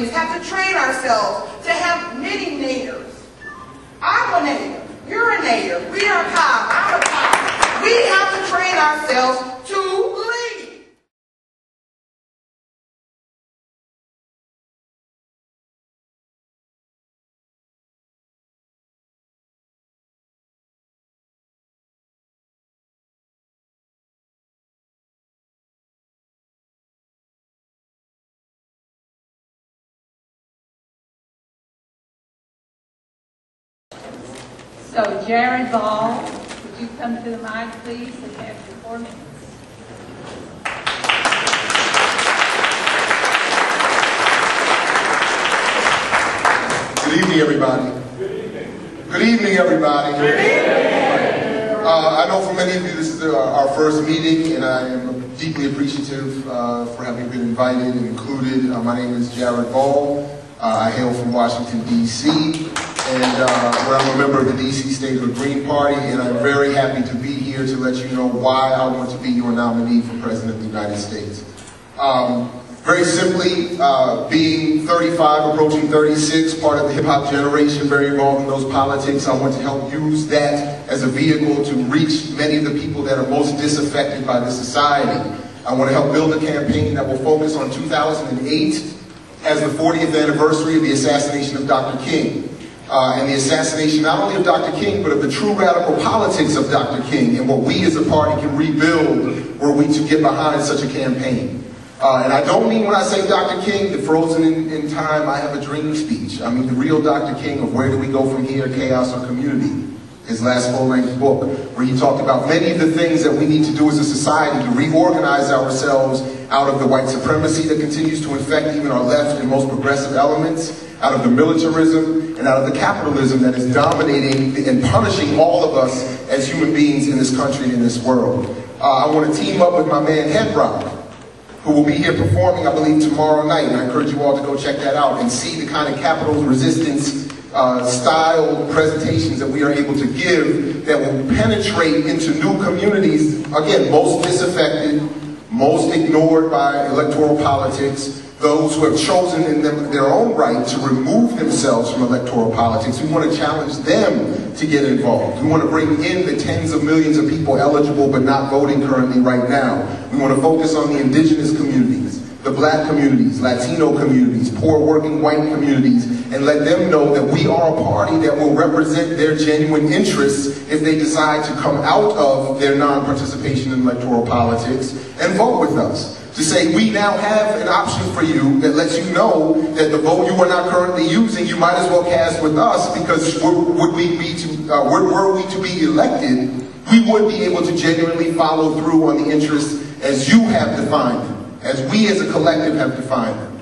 Americans have to train ourselves to have many natives. I'm a native. You're a native. We are Cobb. I'm a Cobb. We have to train ourselves to lead. So, Jared Ball, would you come to the mic, please, and have your 4 minutes? Good evening, everybody. Good evening, everybody. I know for many of you this is our first meeting, and I am deeply appreciative for having been invited and included. My name is Jared Ball. I hail from Washington, D.C., and where I'm a member of the D.C. State of the Green Party, and I'm very happy to be here to let you know why I want to be your nominee for President of the United States. Very simply, being 35, approaching 36, part of the hip-hop generation, very involved in those politics, I want to help use that as a vehicle to reach many of the people that are most disaffected by this society. I want to help build a campaign that will focus on 2008 as the 40th anniversary of the assassination of Dr. King. And the assassination not only of Dr. King, but of the true radical politics of Dr. King, and what we as a party can rebuild were we to get behind such a campaign. And I don't mean when I say Dr. King, the frozen in time, I have a dream speech. I mean the real Dr. King of where do we go from here, chaos or community. His last full-length book, where he talked about many of the things that we need to do as a society to reorganize ourselves out of the white supremacy that continues to infect even our left and most progressive elements, out of the militarism, and out of the capitalism that is dominating and punishing all of us as human beings in this country and in this world. I want to team up with my man Head Rock, who will be here performing, I believe, tomorrow night. And I encourage you all to go check that out and see the kind of capital resistance style presentations that we are able to give that will penetrate into new communities, again, most disaffected, most ignored by electoral politics, those who have chosen in their own right to remove themselves from electoral politics. We want to challenge them to get involved. We want to bring in the tens of millions of people eligible but not voting currently right now. We want to focus on the indigenous communities, the black communities, Latino communities, poor working white communities, and let them know that we are a party that will represent their genuine interests if they decide to come out of their non-participation in electoral politics and vote with us. To say we now have an option for you that lets you know that the vote you are not currently using, you might as well cast with us, because were we to be elected, we would be able to genuinely follow through on the interests as you have defined them, as we as a collective have defined them.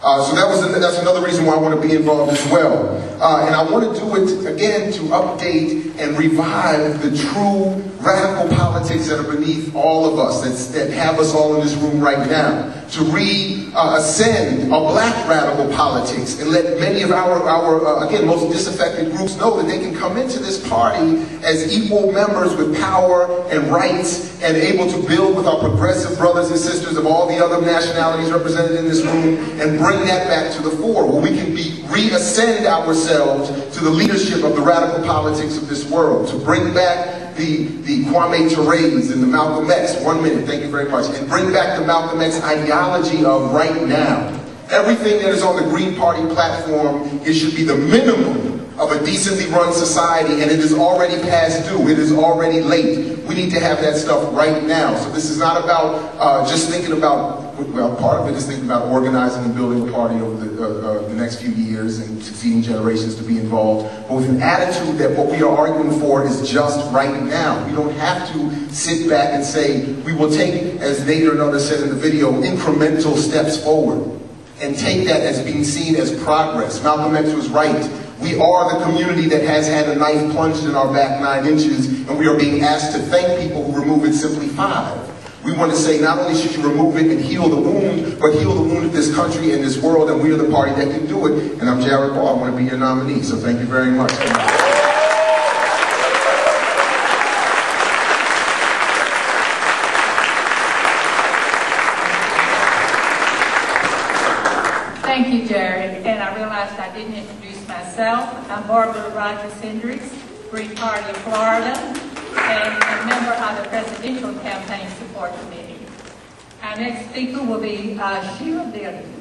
So that's another reason why I want to be involved as well. And I want to do it, again, to update and revive the true radical politics that are beneath all of us, that have us all in this room right now. To reascend a black radical politics and let many of our again, most disaffected groups know that they can come into this party as equal members with power and rights and able to build with our progressive brothers and sisters of all the other nationalities represented in this room and bring that back to the fore, where we can reascend ourselves to the leadership of the radical politics of this world, to bring back the Kwame Ture's and the Malcolm X, 1 minute, thank you very much, and bring back the Malcolm X ideology of right now. Everything that is on the Green Party platform, it should be the minimum of a decently run society, and it is already past due. It is already late. We need to have that stuff right now. So this is not about just thinking about, well, part of it is thinking about organizing and building a party over the next few years and succeeding generations to be involved, but with an attitude that what we are arguing for is just right now. We don't have to sit back and say, we will take, as Nader and others said in the video, incremental steps forward, and take that as being seen as progress. Malcolm X was right. We are the community that has had a knife plunged in our back 9 inches, and we are being asked to thank people who remove it simply 5. We want to say not only should you remove it and heal the wound, but heal the wound of this country and this world, and we are the party that can do it. And I'm Jared Ball. I want to be your nominee, so thank you very much. Thank you, Jared. realized I didn't introduce myself. I'm Barbara Rogers Hendricks, Green Party of Florida, and a member of the Presidential Campaign Support Committee. Our next speaker will be Sheila Dillon.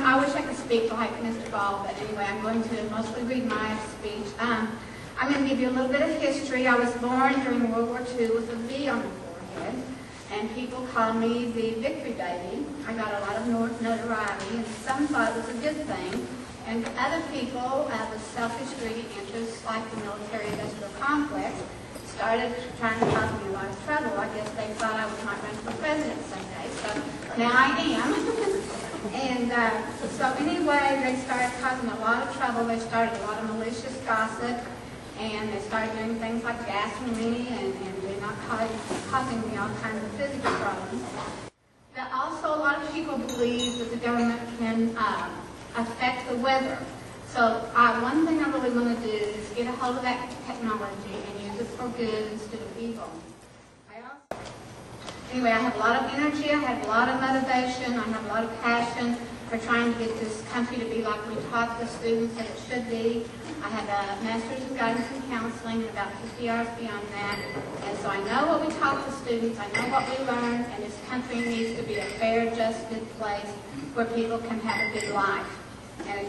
I wish I could speak like Mr. Ball, but anyway, I'm going to mostly read my speech. I'm going to give you a little bit of history. I was born during World War II with a V on the forehead, and people called me the Victory Baby. I got a lot of notoriety, and some thought it was a good thing, and other people with selfish, greedy interests like the military-industrial complex started trying to cause me a lot of trouble. I guess they thought I was not running for president someday, so now I am. And so anyway, they started causing a lot of trouble. They started a lot of malicious gossip, and they started doing things like gassing me and they're not causing me all kinds of physical problems. But also, a lot of people believe that the government can affect the weather. So one thing I really want to do is get a hold of that technology and use it for good instead of evil. Anyway, I have a lot of energy, I have a lot of motivation, I have a lot of passion for trying to get this country to be like we taught the students that it should be. I have a master's in guidance and counseling and about 50 hours beyond that. And so I know what we taught the students, I know what we learned, and this country needs to be a fair, just, good place where people can have a good life. And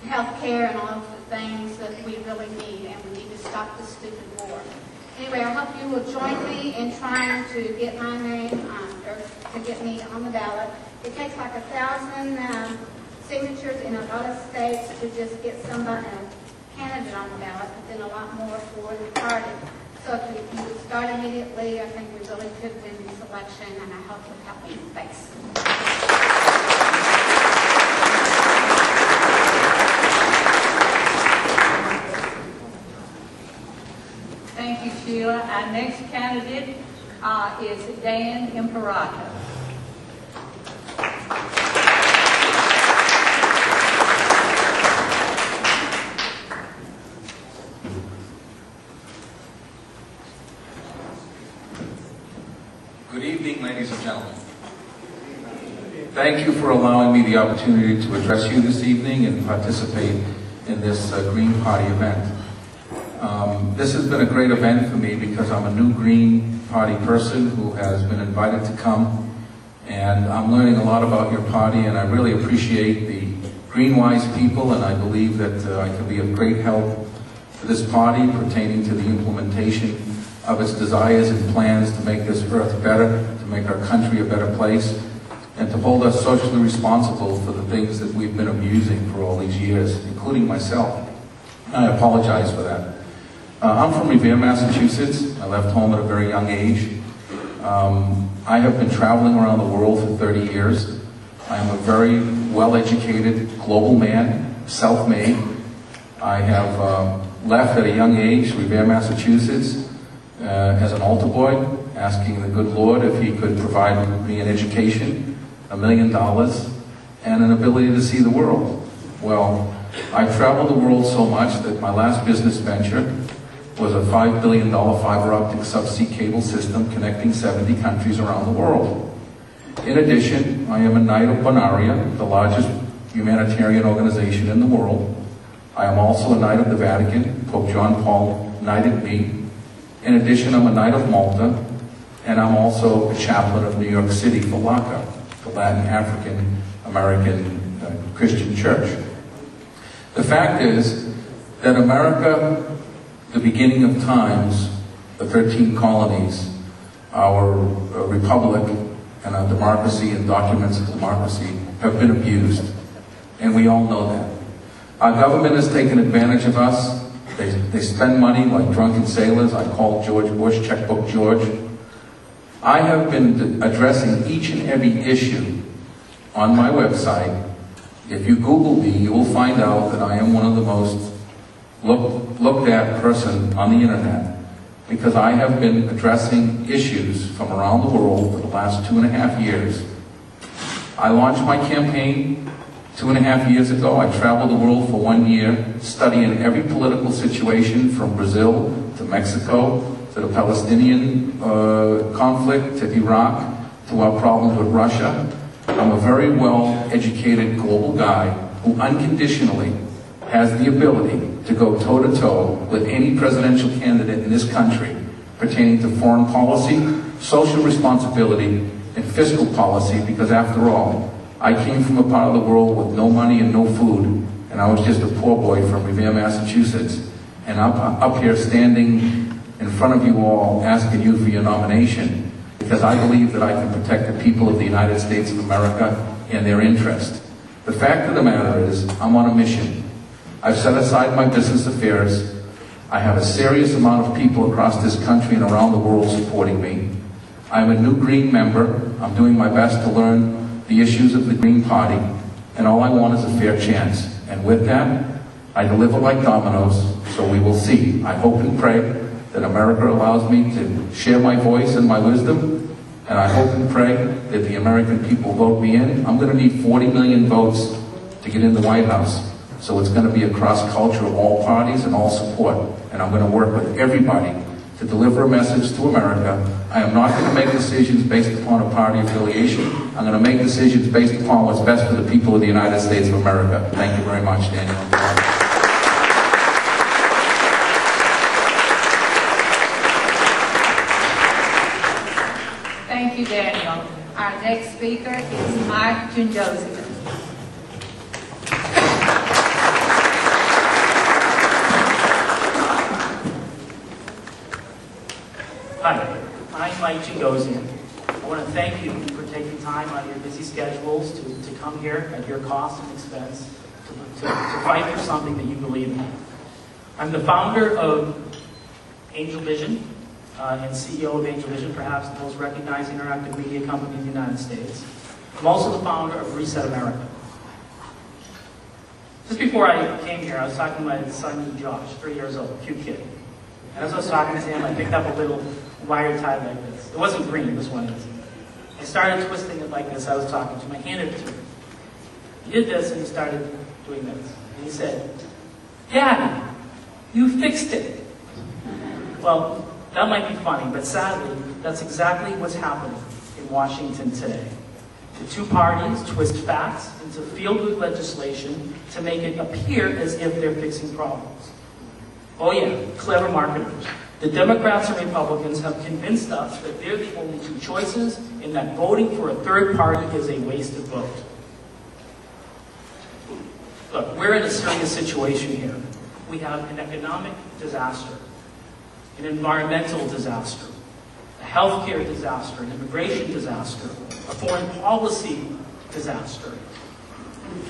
health care and all of the things that we really need, and we need to stop this stupid war. Anyway, I hope you will join me in trying to get my name, or to get me on the ballot. It takes like 1,000 signatures in a lot of states to just get somebody, candidate on the ballot, but then a lot more for the party. So if you would start immediately, I think we really could win this election, and I hope you'll help me. Thanks. Thank you, Sheila. Our next candidate is Dan Imperato. Good evening, ladies and gentlemen. Thank you for allowing me the opportunity to address you this evening and participate in this Green Party event. This has been a great event for me because I'm a new Green Party person who has been invited to come, and I'm learning a lot about your party, and I really appreciate the green-wise people, and I believe that I can be of great help to this party pertaining to the implementation of its desires and plans to make this earth better, to make our country a better place, and to hold us socially responsible for the things that we've been abusing for all these years, including myself. I apologize for that. I'm from Revere, Massachusetts. I left home at a very young age. I have been traveling around the world for 30 years. I am a very well-educated global man, self-made. I have left at a young age Revere, Massachusetts as an altar boy, asking the good Lord if he could provide me an education, $1 million, and an ability to see the world. Well, I've traveled the world so much that my last business venture was a $5 billion fiber optic subsea cable system connecting 70 countries around the world. In addition, I am a Knight of Bonaria, the largest humanitarian organization in the world. I am also a Knight of the Vatican. Pope John Paul knighted me. In addition, I'm a Knight of Malta, and I'm also a chaplain of New York City for LACA, the Latin African American Christian Church. The fact is that America, the beginning of times, the 13 colonies, our republic and our democracy and documents of democracy have been abused. And we all know that. Our government has taken advantage of us. They spend money like drunken sailors. I call George Bush Checkbook George. I have been addressing each and every issue on my website. If you Google me, you will find out that I am one of the most looked at person on the internet, because I have been addressing issues from around the world for the last 2.5 years. I launched my campaign 2.5 years ago. I traveled the world for 1 year, studying every political situation from Brazil to Mexico to the Palestinian conflict, to Iraq, to our problems with Russia. I'm a very well-educated global guy who unconditionally has the ability to go toe-to-toe with any presidential candidate in this country pertaining to foreign policy, social responsibility, and fiscal policy, because after all, I came from a part of the world with no money and no food, and I was just a poor boy from Revere, Massachusetts. And I'm up here standing in front of you all asking you for your nomination because I believe that I can protect the people of the United States of America and their interest. The fact of the matter is, I'm on a mission. I've set aside my business affairs. I have a serious amount of people across this country and around the world supporting me. I'm a new Green member. I'm doing my best to learn the issues of the Green Party, and all I want is a fair chance. And with that, I deliver like dominoes, so we will see. I hope and pray that America allows me to share my voice and my wisdom, and I hope and pray that the American people vote me in. I'm going to need 40 million votes to get in the White House, so it's going to be a cross-culture of all parties and all support, and I'm going to work with everybody to deliver a message to America. I am not going to make decisions based upon a party affiliation. I'm going to make decisions based upon what's best for the people of the United States of America. Thank you very much, Daniel. Thank you, Daniel. Our next speaker is Mike Joseph. Hi, I'm Mike Jagosian. I want to thank you for taking time out of your busy schedules to come here at your cost and expense to fight for something that you believe in. I'm the founder of Angel Vision and CEO of Angel Vision, perhaps the most recognized interactive media company in the United States. I'm also the founder of Reset America. Just before I came here, I was talking to my son Josh, 3 years old, cute kid. And as I was talking to him, I picked up a little wire tie like this. It wasn't green, this one is. I started twisting it like this. I was talking to him. I handed it to him. He did this and he started doing this. And he said, "Daddy, you fixed it." Well, that might be funny, but sadly, that's exactly what's happening in Washington today. The two parties twist facts into feel-good legislation to make it appear as if they're fixing problems. Oh yeah, clever marketers. The Democrats and Republicans have convinced us that they're the only two choices and that voting for a third party is a wasted vote. Look, we're in a serious situation here. We have an economic disaster, an environmental disaster, a healthcare disaster, an immigration disaster, a foreign policy disaster.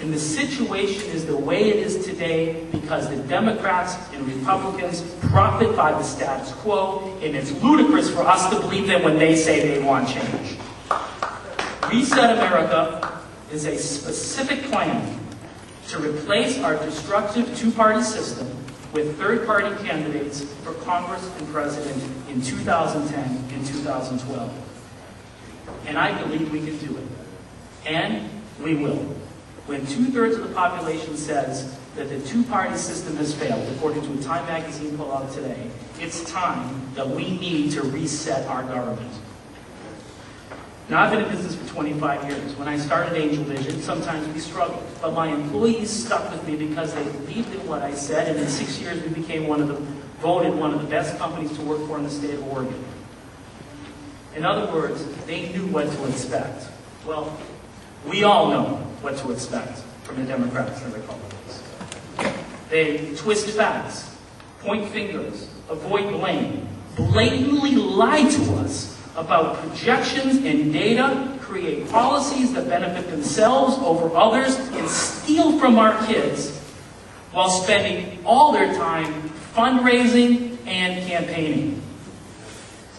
And the situation is the way it is today because the Democrats and Republicans profit by the status quo, and it's ludicrous for us to believe them when they say they want change. Reset America is a specific plan to replace our destructive two-party system with third-party candidates for Congress and President in 2010 and 2012. And I believe we can do it. And we will. When 2/3 of the population says that the two-party system has failed, according to a Time magazine poll out today, it's time that we need to reset our government. Now, I've been in business for 25 years. When I started Angel Vision, sometimes we struggled, but my employees stuck with me because they believed in what I said, and in 6 years we became voted one of the best companies to work for in the state of Oregon. In other words, they knew what to expect. Well, we all know what to expect from the Democrats and Republicans. They twist facts, point fingers, avoid blame, blatantly lie to us about projections and data, create policies that benefit themselves over others, and steal from our kids while spending all their time fundraising and campaigning.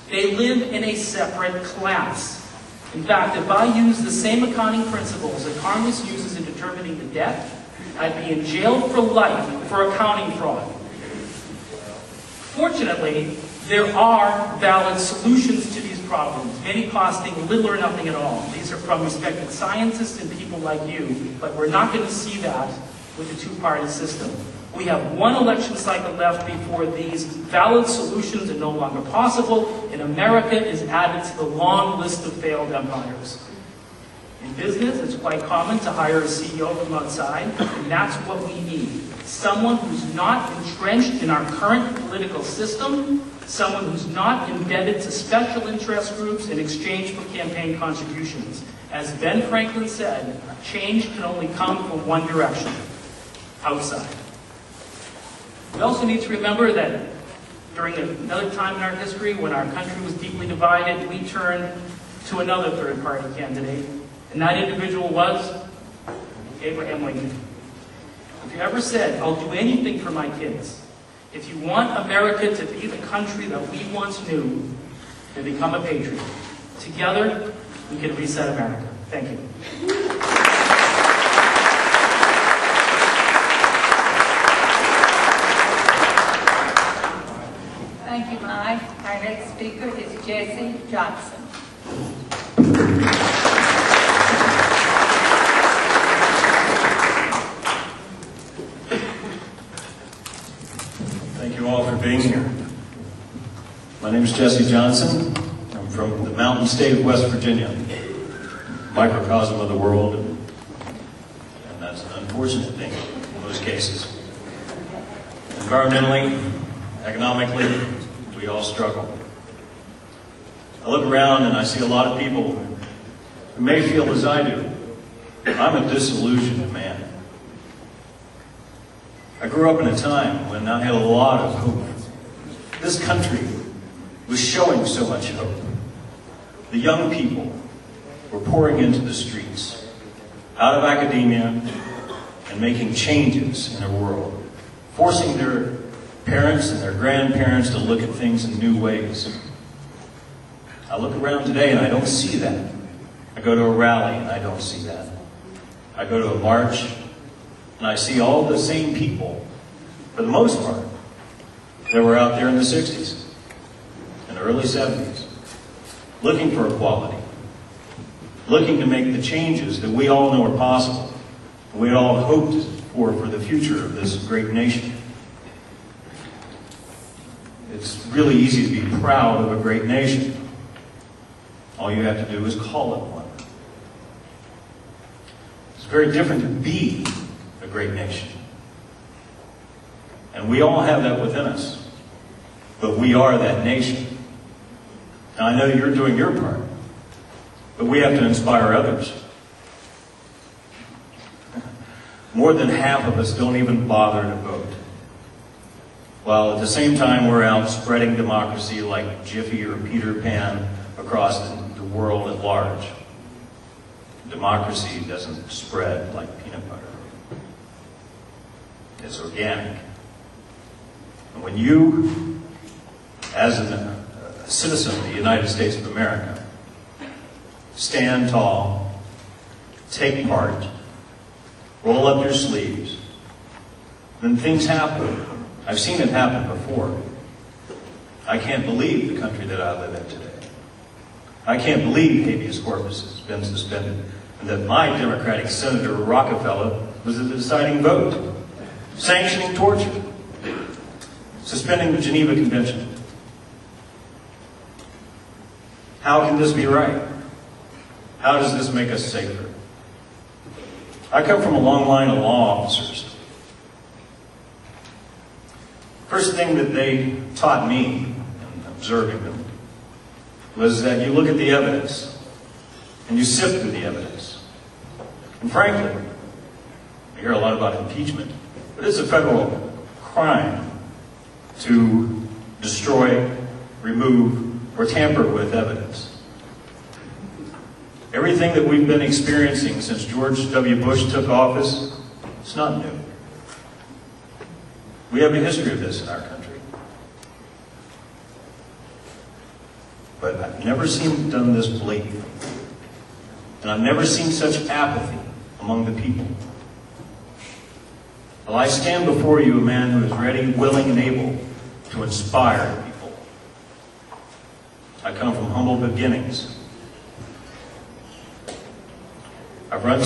They live in a separate class. In fact, if I use the same accounting principles that Congress uses in determining the debt, I'd be in jail for life for accounting fraud. Fortunately, there are valid solutions to these problems, many costing little or nothing at all. These are from respected scientists and people like you, but we're not going to see that with the two-party system. We have one election cycle left before these valid solutions are no longer possible, and America is added to the long list of failed empires. In business, it's quite common to hire a CEO from outside, and that's what we need. Someone who's not entrenched in our current political system, someone who's not embedded to special interest groups in exchange for campaign contributions. As Ben Franklin said, change can only come from one direction, outside. We also need to remember that during another time in our history when our country was deeply divided, we turned to another third-party candidate, and that individual was Abraham Lincoln. If you ever said, I'll do anything for my kids, if you want America to be the country that we once knew, then become a patriot. Together, we can reset America. Thank you. Thank you, Mike. Our next speaker is Jesse Johnson. Thank you all for being here. My name is Jesse Johnson. I'm from the mountain state of West Virginia, microcosm of the world, and that's an unfortunate thing in most cases. Environmentally, economically, we all struggle. I look around and I see a lot of people who may feel as I do. I'm a disillusioned man. I grew up in a time when I had a lot of hope. This country was showing so much hope. The young people were pouring into the streets, out of academia, and making changes in their world, forcing their parents and their grandparents to look at things in new ways. I look around today and I don't see that. I go to a rally and I don't see that. I go to a march and I see all the same people, for the most part, that were out there in the 60s and early 70s, looking for equality, looking to make the changes that we all know are possible, we all hoped for the future of this great nation. It's really easy to be proud of a great nation. All you have to do is call it one. It's very different to be a great nation. And we all have that within us. But we are that nation. Now I know you're doing your part, but we have to inspire others. More than half of us don't even bother to vote, while at the same time we're out spreading democracy like Jiffy or Peter Pan across the world at large. Democracy doesn't spread like peanut butter. It's organic. And when you, as a citizen of the United States of America, stand tall, take part, roll up your sleeves, then things happen. I've seen it happen before. I can't believe the country that I live in today. I can't believe habeas corpus has been suspended and that my Democratic Senator Rockefeller was the deciding vote, sanctioning torture, suspending the Geneva Convention. How can this be right? How does this make us safer? I come from a long line of law officers. First thing that they taught me, in observing them, was that you look at the evidence and you sift through the evidence. And frankly, I hear a lot about impeachment, but it's a federal crime to destroy, remove, or tamper with evidence. Everything that we've been experiencing since George W. Bush took office, it's not new. We have a history of this in our country. But I've never seen it done this blatantly. And I've never seen such apathy among the people. Well, I stand before you a man who is ready, willing, and able to inspire people. I come from humble beginnings. I've run 2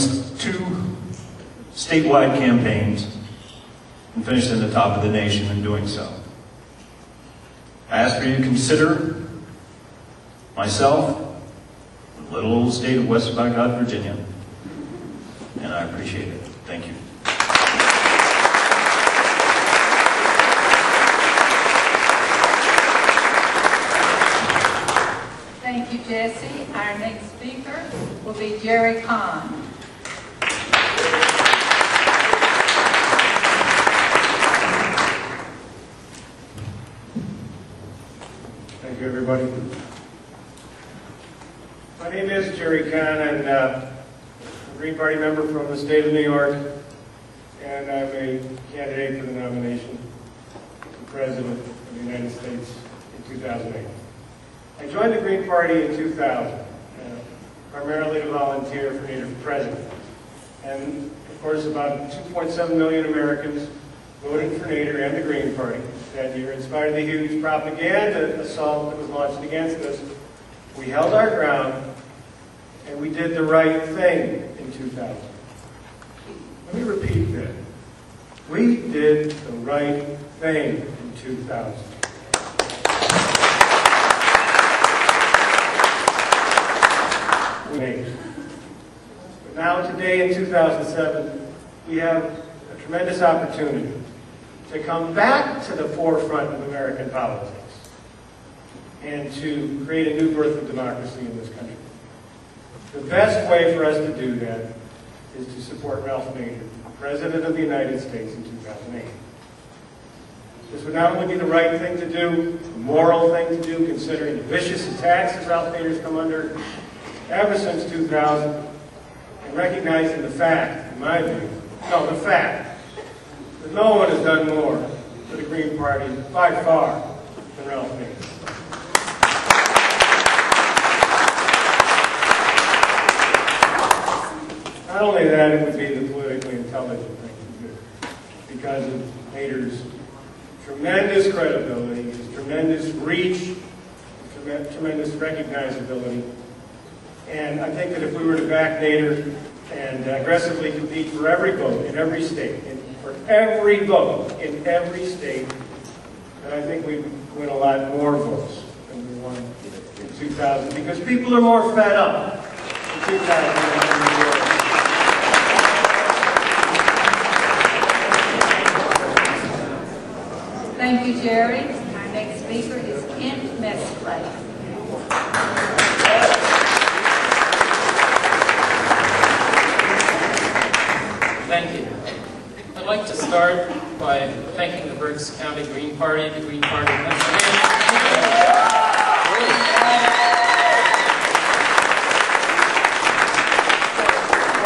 statewide campaigns, and finished in the top of the nation in doing so. I ask for you to consider myself, the little old state of West Baghdad, Virginia, and I appreciate it. Thank you. Thank you, Jesse. Our next speaker will be Jerry Kahn. Thank you, everybody. My name is Jerry Kahn, and I'm a Green Party member from the state of New York, and I'm a candidate for the nomination for President of the United States in 2008. I joined the Green Party in 2000, primarily to volunteer for Nader for President. And, of course, about 2.7 million Americans voted for Nader and the Green Party that year. In spite of the huge propaganda assault that was launched against us, we held our ground, and we did the right thing in 2000. Let me repeat that. We did the right thing in 2000. But now, today in 2007, we have a tremendous opportunity to come back to the forefront of American politics and to create a new birth of democracy in this country. The best way for us to do that is to support Ralph Nader, President of the United States in 2008. This would not only be the right thing to do, the moral thing to do, considering the vicious attacks that Ralph Nader's come under ever since 2000, and recognizing the fact, in my view, the fact that no one has done more for the Green Party by far than Ralph Nader. Not only that, it would be the politically intelligent thing to do, because of Nader's tremendous credibility, his tremendous reach, tremendous recognizability. And I think that if we were to back Nader and aggressively compete for every vote in every state, for every vote in every state, then I think we'd win a lot more votes than we won in 2000, because people are more fed up in 2000. Thank you, Jerry. Our next speaker is Kent Mesplay. Thank you. I'd like to start by thanking the Berks County Green Party, the Green Party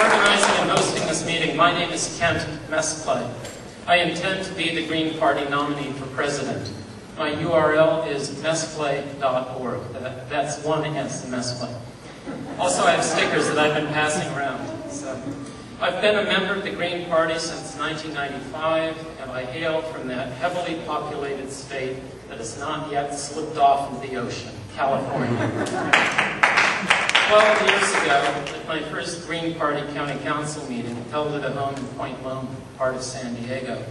organizing and hosting this meeting. My name is Kent Mesplay. I intend to be the Green Party nominee for president. My URL is mesplay.org. That's one S in Mesplay. Also, I have stickers that I've been passing around. So, I've been a member of the Green Party since 1995, and I hail from that heavily populated state that has not yet slipped off into the ocean, California. 12 years ago, at my first Green Party County Council meeting, held at a home in Point Loma, part of San Diego,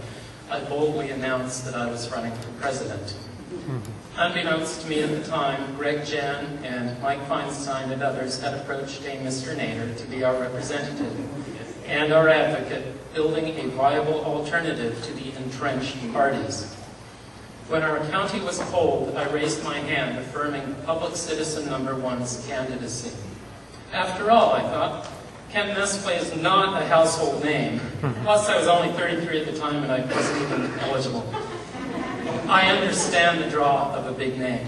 I boldly announced that I was running for president. Unbeknownst to me at the time, Greg Jan and Mike Feinstein and others had approached a Mr. Nader to be our representative and our advocate, building a viable alternative to the entrenched parties. When our county was polled, I raised my hand, affirming Public Citizen No. 1's candidacy. After all, I thought, Kent Mesplay is not a household name. Plus, I was only 33 at the time, and I wasn't even eligible. I understand the draw of a big name.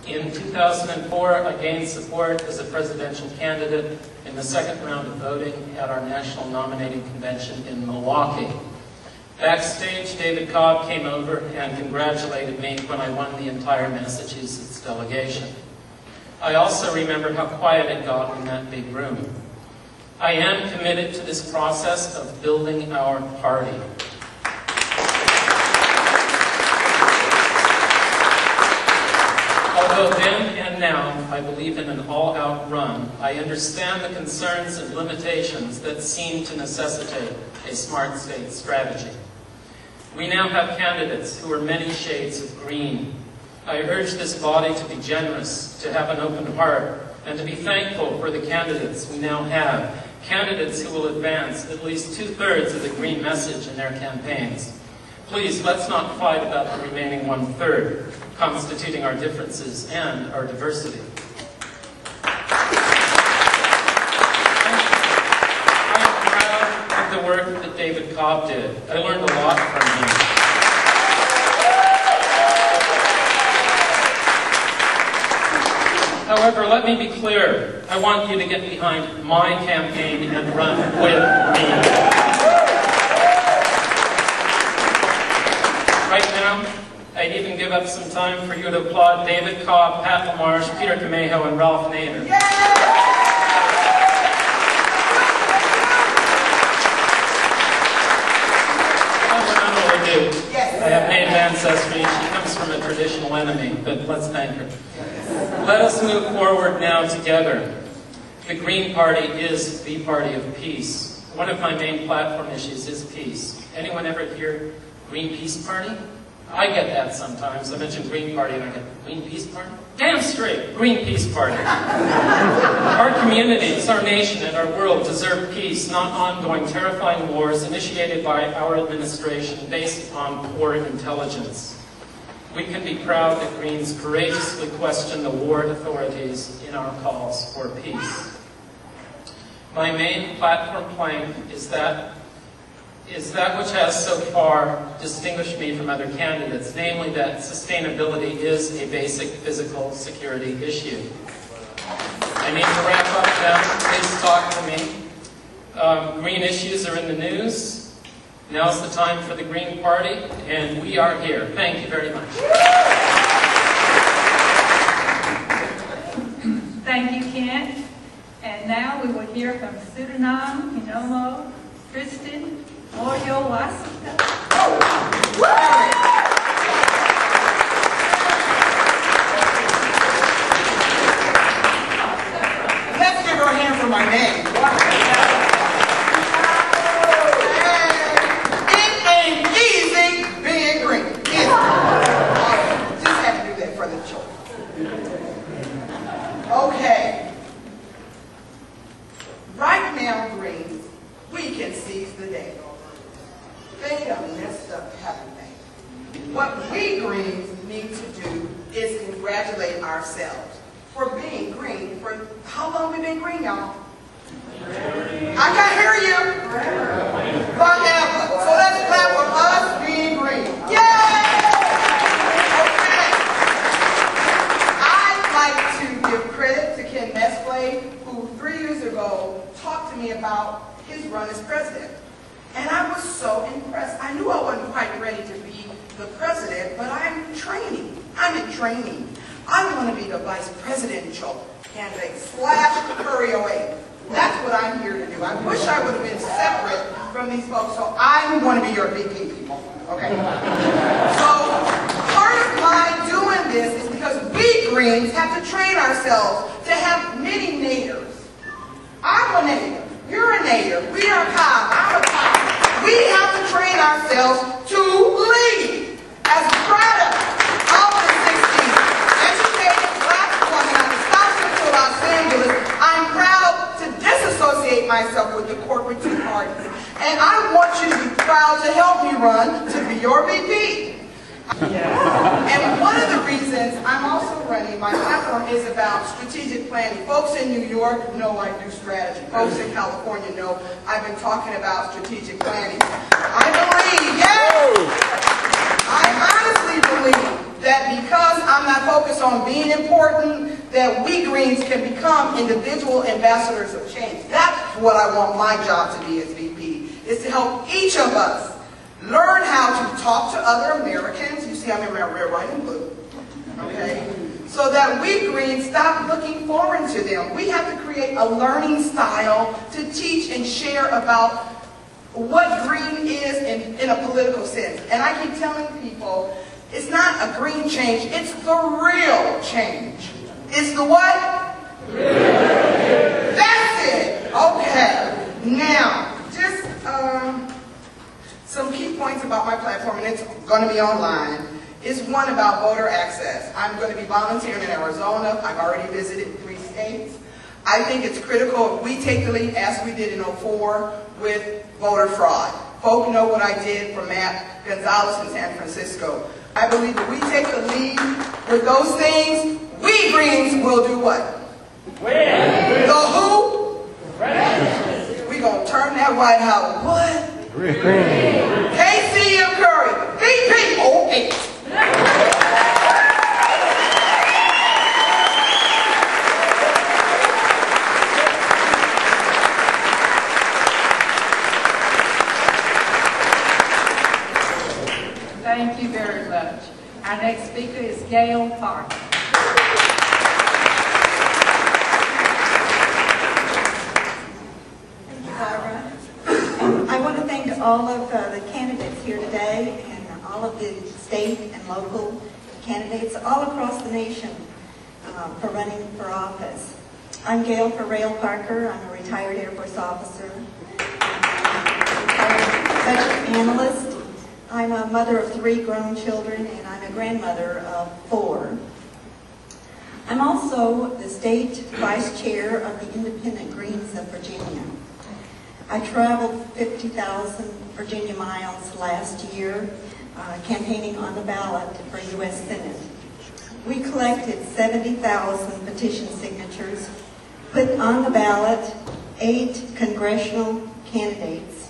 In 2004, I gained support as a presidential candidate in the second round of voting at our national nominating convention in Milwaukee. Backstage, David Cobb came over and congratulated me when I won the entire Massachusetts delegation. I also remember how quiet it got in that big room. I am committed to this process of building our party. Although then and now I believe in an all-out run, I understand the concerns and limitations that seem to necessitate a smart state strategy. We now have candidates who are many shades of green. I urge this body to be generous, to have an open heart, and to be thankful for the candidates we now have. Candidates who will advance at least 2/3 of the green message in their campaigns. Please, let's not fight about the remaining 1/3, constituting our differences and our diversity. I'm proud of the work that David Cobb did. I learned a lot from him. However, let me be clear. I want you to get behind my campaign and run with me. Right now, I'd even give up some time for you to applaud David Cobb, Pat LaMarche, Peter Camejo, and Ralph Nader. I have native ancestry. She comes from a traditional enemy, but let's thank her. Let us move forward now together. The Green Party is the party of peace. One of my main platform issues is peace. Anyone ever hear Green Peace Party? I get that sometimes. I mention Green Party and I get, Green Peace Party? Damn straight, Green Peace Party. Our communities, our nation, and our world deserve peace, not ongoing terrifying wars initiated by our administration based upon poor intelligence. We can be proud that Greens courageously question the war authorities in our calls for peace. My main platform plank is that which has so far distinguished me from other candidates, namely that sustainability is a basic physical security issue. I need to wrap up now. Please talk to me. Green issues are in the news. Now's the time for the Green Party, and we are here. Thank you very much. Thank you, Kent. And now we will hear from Suriname, Hinomo, Tristan, Moyo Wasika. Let's give her a hand for my name. It ain't easy being green. Just had to do that for the children. Okay. Right now, Greens, we can seize the day. They done messed up, haven't they? What we Greens need to do is congratulate ourselves for being green for how long we been green, y'all? I can't hear you. Forever. So let's clap for us being green. Yay! Okay. I'd like to give credit to Ken Mesplay, who 3 years ago talked to me about his run as president. And I was so impressed. I knew I wasn't quite ready to be the president, but I'm in training. I want to be the vice presidential candidate / hurry away. That's what I'm here to do. I wish I would have been separate from these folks, so I want to be your VP, people. Okay? So part of my doing this is because we Greens have to train ourselves to have many natives. I'm a native. You're a native. We are Cobb. I'm a Cobb. We have to train ourselves to lead as a product of the 60s. Educated black woman out of South Central Los Angeles, I'm proud to disassociate myself with the corporate Tea Party. And I want you to be proud to help me run to be your VP. And one of the reasons I'm also running, my platform is about strategic planning. Folks in New York know I do strategy. Folks in California know I've been talking about strategic planning. I honestly believe that because I'm not focused on being important, that we Greens can become individual ambassadors of change. That's what I want my job to be as VP, is to help each of us learn how to talk to other Americans. You see I'm in my red, white, and blue. Okay? So that we Greens stop looking foreign to them. We have to create a learning style to teach and share about what green is in a political sense. And I keep telling people, it's not a green change, it's the real change. It's the what? That's it. Okay. Now, just some key points about my platform, and it's going to be online, is one about voter access. I'm going to be volunteering in Arizona. I've already visited 3 states. I think it's critical if we take the lead, as we did in '04, with voter fraud. Folk know what I did for Matt Gonzalez in San Francisco. I believe if we take the lead with those things, we Greens will do what? Win. The who? We're going to turn that White House, what? Green. KCM Curry, VP08. Thank you very much. Our next speaker is Gail Parker. Thank you, Barbara. I want to thank all of the candidates here today and all of the state and local candidates all across the nation for running for office. I'm Gail Farrell Parker. I'm a retired Air Force officer, retired budget analyst. I'm a mother of 3 grown children, and I'm a grandmother of 4. I'm also the state vice chair of the Independent Greens of Virginia. I traveled 50,000 Virginia miles last year campaigning on the ballot for U.S. Senate. We collected 70,000 petition signatures, put on the ballot 8 congressional candidates.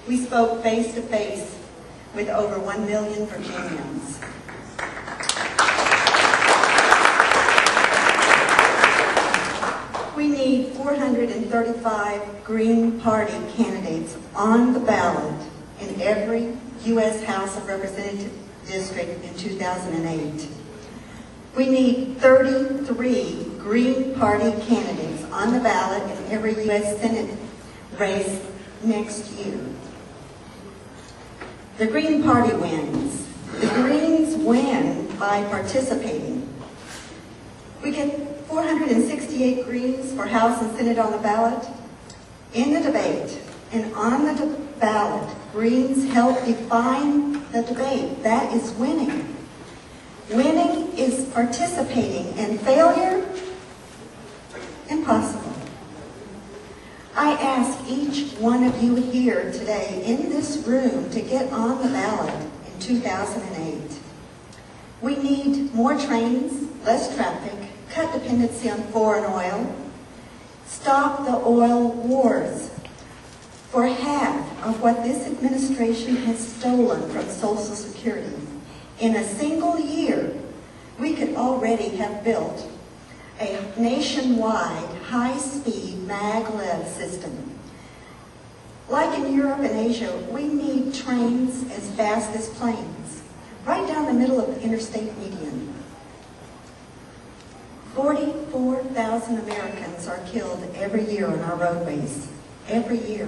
We spoke face to face with over 1 million Virginians. We need 435 Green Party candidates on the ballot in every U.S. House of Representatives district in 2008. We need 33 Green Party candidates on the ballot in every U.S. Senate race next year. The Green Party wins. The Greens win by participating. We get 468 Greens for House and Senate on the ballot. In the debate and on the ballot, Greens help define the debate. That is winning. Winning is participating, and failure, impossible. I ask each one of you here today in this room to get on the ballot in 2008. We need more trains, less traffic, cut dependency on foreign oil, stop the oil wars. For half of what this administration has stolen from Social Security, in a single year, we could already have built a nationwide high-speed maglev system. Like in Europe and Asia, we need trains as fast as planes, right down the middle of the interstate median. 44,000 Americans are killed every year on our roadways, every year.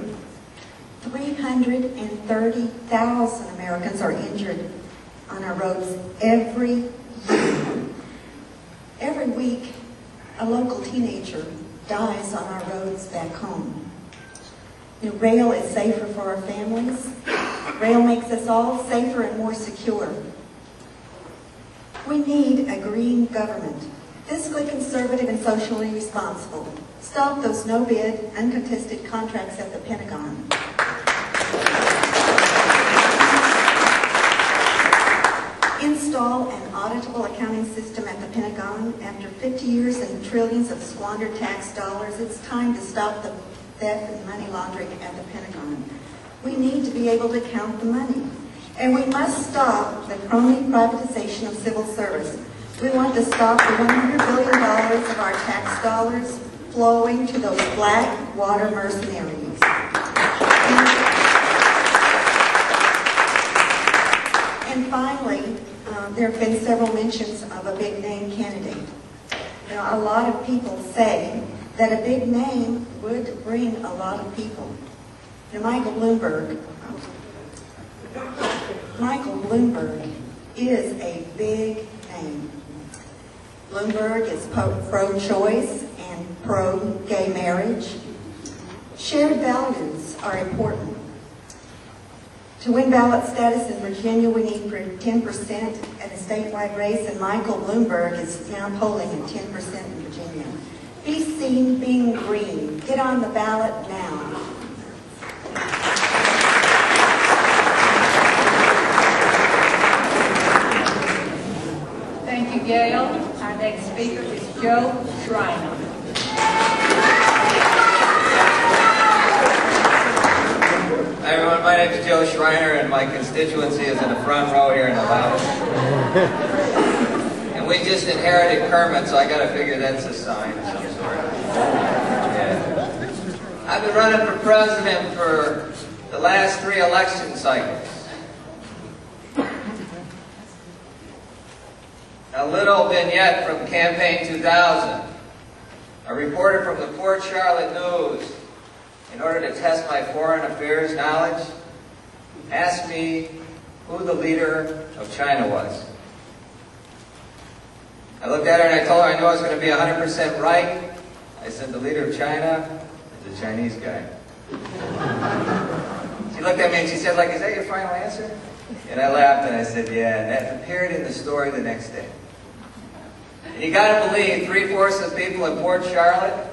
330,000 Americans are injured on our roads every year. Every week, a local teenager dies on our roads back home. You know, rail is safer for our families. Rail makes us all safer and more secure. We need a green government, fiscally conservative and socially responsible. Stop those no-bid, uncontested contracts at the Pentagon. Install an auditable accounting system at the Pentagon. After 50 years and trillions of squandered tax dollars, it's time to stop the theft and money laundering at the Pentagon. We need to be able to count the money. And we must stop the crony privatization of civil service. We want to stop the $100 billion of our tax dollars flowing to those black water mercenaries. And finally, there have been several mentions of a big name candidate. You know, a lot of people say that a big name would bring a lot of people. You know, Michael Bloomberg is a big name. Bloomberg is pro-choice and pro-gay marriage. Shared values are important. To win ballot status in Virginia, we need 10% at a statewide race, and Michael Bloomberg is now polling at 10% in Virginia. Be seen being green. Get on the ballot now. Thank you, Gail. Our next speaker is Joe Schreiner. Hi everyone, my name is Joe Schreiner and my constituency is in the front row here in the lounge. And we just inherited Kermit, so I gotta figure that's a sign of some sort. Yeah. I've been running for president for the last 3 election cycles. A little vignette from Campaign 2000. A reporter from the Port Charlotte News, in order to test my foreign affairs knowledge, asked me who the leader of China was. I looked at her and I told her I knew I was going to be 100% right. I said the leader of China is a Chinese guy. She looked at me and she said, like, is that your final answer? And I laughed and I said, yeah, and that appeared in the story the next day. And you got to believe 3/4 of the people in Port Charlotte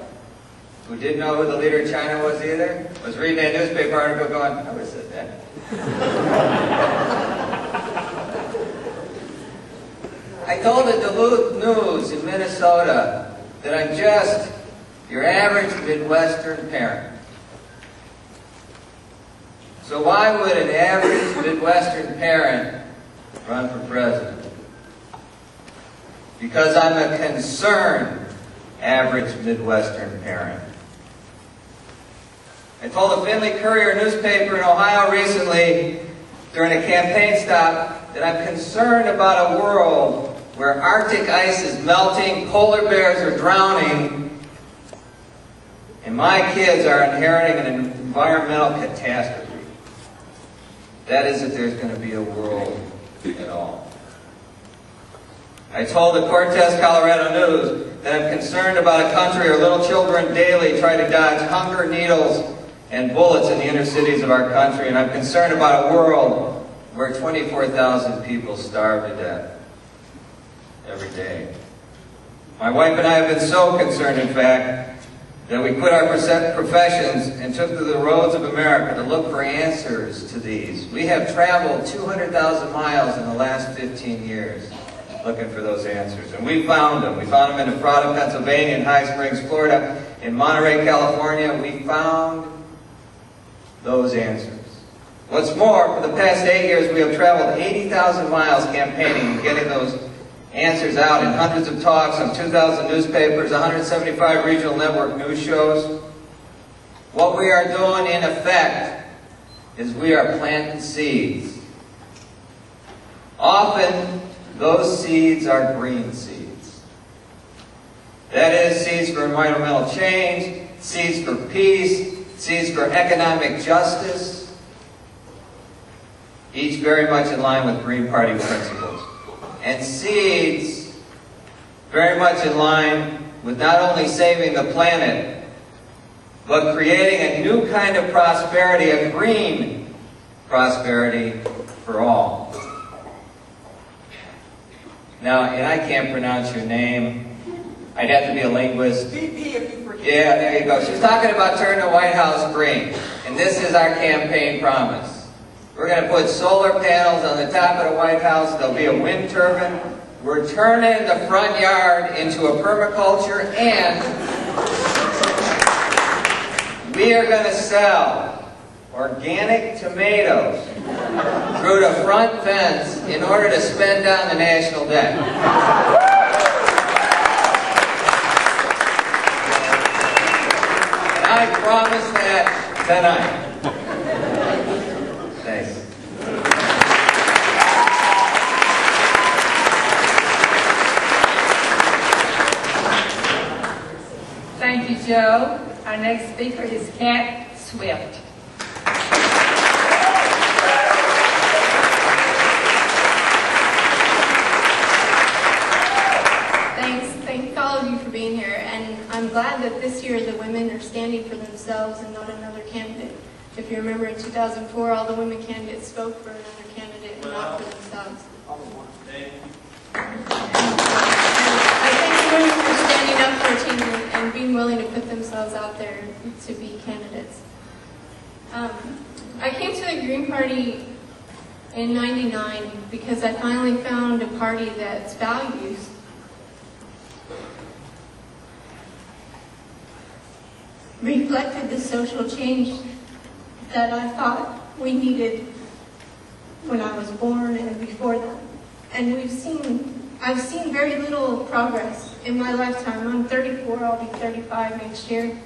who didn't know who the leader of China was either, was reading that newspaper article going, I would have said that. I told the Duluth News in Minnesota that I'm just your average Midwestern parent. So why would an average Midwestern parent run for president? Because I'm a concerned average Midwestern parent. I told the Findlay Courier newspaper in Ohio recently, during a campaign stop, that I'm concerned about a world where Arctic ice is melting, polar bears are drowning, and my kids are inheriting an environmental catastrophe. That is, if there's going to be a world at all. I told the Cortez, Colorado News that I'm concerned about a country where little children daily try to dodge hunger needles and bullets in the inner cities of our country, and I'm concerned about a world where 24,000 people starve to death every day. My wife and I have been so concerned, in fact, that we quit our professions and took to the roads of America to look for answers to these. We have traveled 200,000 miles in the last 15 years looking for those answers, and we found them. We found them in Ephrata, Pennsylvania, in High Springs, Florida, in Monterey, California. We found those answers. What's more, for the past 8 years, we have traveled 80,000 miles campaigning and getting those answers out in hundreds of talks on 2,000 newspapers, 175 regional network news shows. What we are doing, in effect, is we are planting seeds. Often, those seeds are green seeds. That is, seeds for environmental change, seeds for peace, seeds for economic justice, each very much in line with Green Party principles. And seeds very much in line with not only saving the planet, but creating a new kind of prosperity, a green prosperity for all. Now, and I can't pronounce your name. I'd have to be a linguist. VP, if you forget. Yeah, there you go. She's talking about turning the White House green. And this is our campaign promise. We're going to put solar panels on the top of the White House. There'll be a wind turbine. We're turning the front yard into a permaculture, and we are going to sell organic tomatoes through the front fence in order to spend down the national debt. And I promise that tonight. Thanks. Thank you, Joe. Our next speaker is Kat Swift. Thank all of you for being here, and I'm glad that this year the women are standing for themselves and not another candidate. If you remember, in 2004, all the women candidates spoke for another candidate and not for themselves. I thank women for standing up for a change and being willing to put themselves out there to be candidates. I came to the Green Party in '99 because I finally found a party that's values reflected the social change that I thought we needed when I was born and before that. And I've seen very little progress in my lifetime. I'm 34, I'll be 35 next year.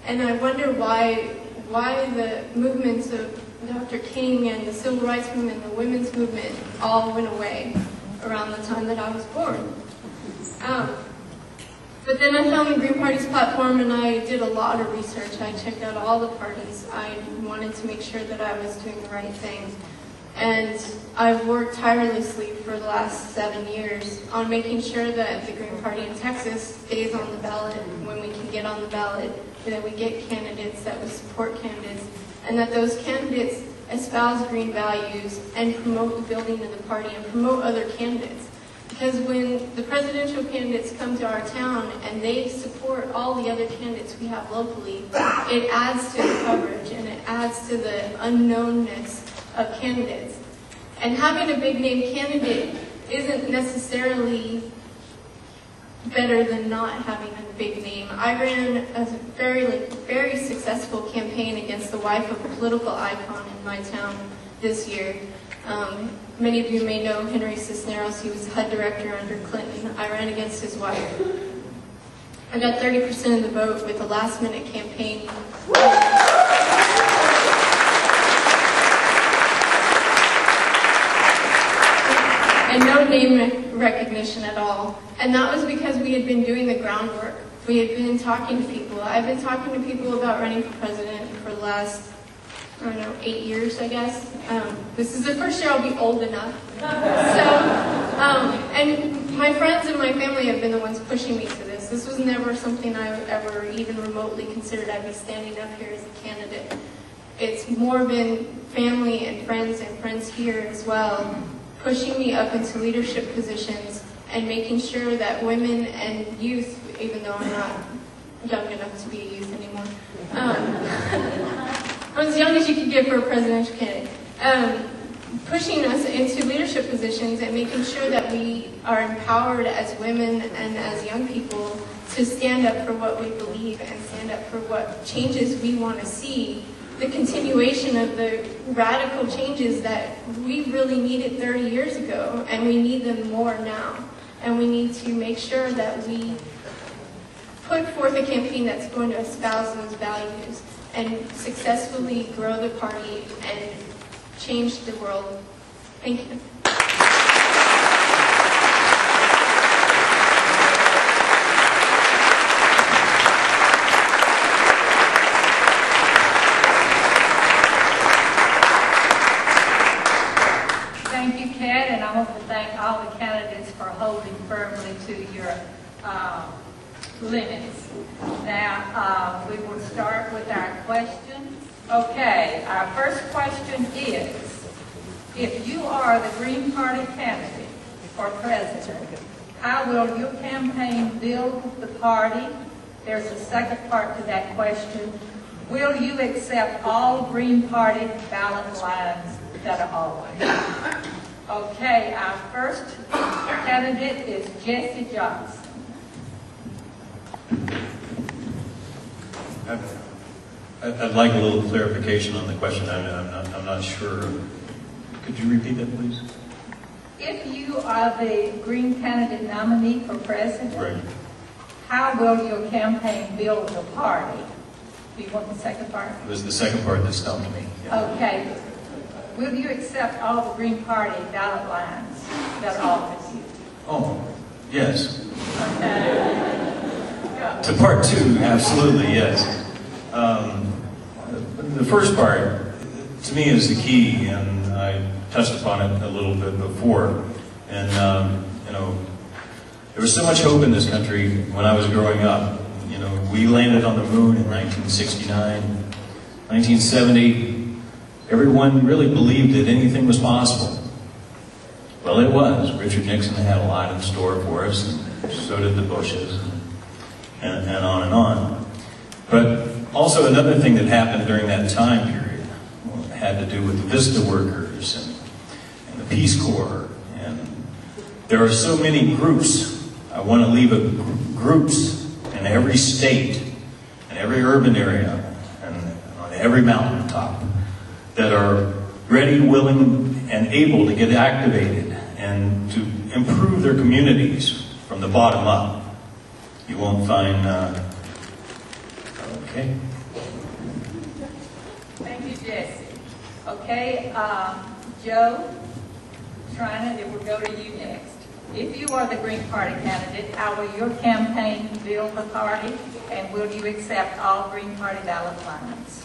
And I wonder why the movements of Dr. King and the Civil Rights Movement and the women's movement all went away around the time that I was born. But then I found the Green Party's platform and I did a lot of research. I checked out all the parties. I wanted to make sure that I was doing the right thing. And I've worked tirelessly for the last 7 years on making sure that the Green Party in Texas stays on the ballot when we can get on the ballot, that we get candidates, that we support candidates, and that those candidates espouse green values and promote the building of the party and promote other candidates. Because when the presidential candidates come to our town and they support all the other candidates we have locally, it adds to the coverage and it adds to the unknownness of candidates. And having a big name candidate isn't necessarily better than not having a big name. I ran a very successful campaign against the wife of a political icon in my town this year. Many of you may know Henry Cisneros. He was HUD director under Clinton. I ran against his wife. I got 30% of the vote with a last-minute campaign. And no name recognition at all. And that was because we had been doing the groundwork. We had been talking to people. I've been talking to people about running for president for the last, I don't know, 8 years, I guess. This is the first year I'll be old enough. And my friends and my family have been the ones pushing me to this. This was never something I ever even remotely considered I'd be standing up here as a candidate. It's more been family and friends here as well, pushing me up into leadership positions and making sure that women and youth, even though I'm not young enough to be a youth anymore, I'm as young as you could get for a presidential candidate, pushing us into leadership positions and making sure that we are empowered as women and as young people to stand up for what we believe and stand up for what changes we want to see, the continuation of the radical changes that we really needed 30 years ago, and we need them more now. And we need to make sure that we put forth a campaign that's going to espouse those values and successfully grow the party and change the world. Thank you. Thank you, Kat, and I want to thank all the candidates for holding firmly to your limits. Now, we will start with our questions. Okay, our first question is, if you are the Green Party candidate for president, how will your campaign build the party? There's a second part to that question. Will you accept all Green Party ballot lines that are always? Okay, our first candidate is Jesse Johnson. I'd like a little clarification on the question. I'm not sure. Could you repeat that, please? If you are the Green candidate nominee for president, Right. how will your campaign build the party? Do you want the second part? It was the second part that stumped me. Yeah. Okay. Will you accept all the Green Party ballot lines that are offered you? Oh, yes. Okay. To part two, absolutely, yes. The first part, to me, is the key, and I touched upon it a little bit before. And, you know, there was so much hope in this country when I was growing up. You know, we landed on the moon in 1969. 1970, everyone really believed that anything was possible. Well, it was. Richard Nixon had a lot in store for us, and so did the Bushes, and on and on. But also another thing that happened during that time period had to do with the VISTA workers and the Peace Corps. And there are so many groups. I want to leave groups in every state, in every urban area, and on every mountaintop that are ready, willing, and able to get activated and to improve their communities from the bottom up. You won't find, okay. Thank you, Jesse. Okay, Joe, Trina, it will go to you next. If you are the Green Party candidate, how will your campaign build the party, and will you accept all Green Party ballot lines?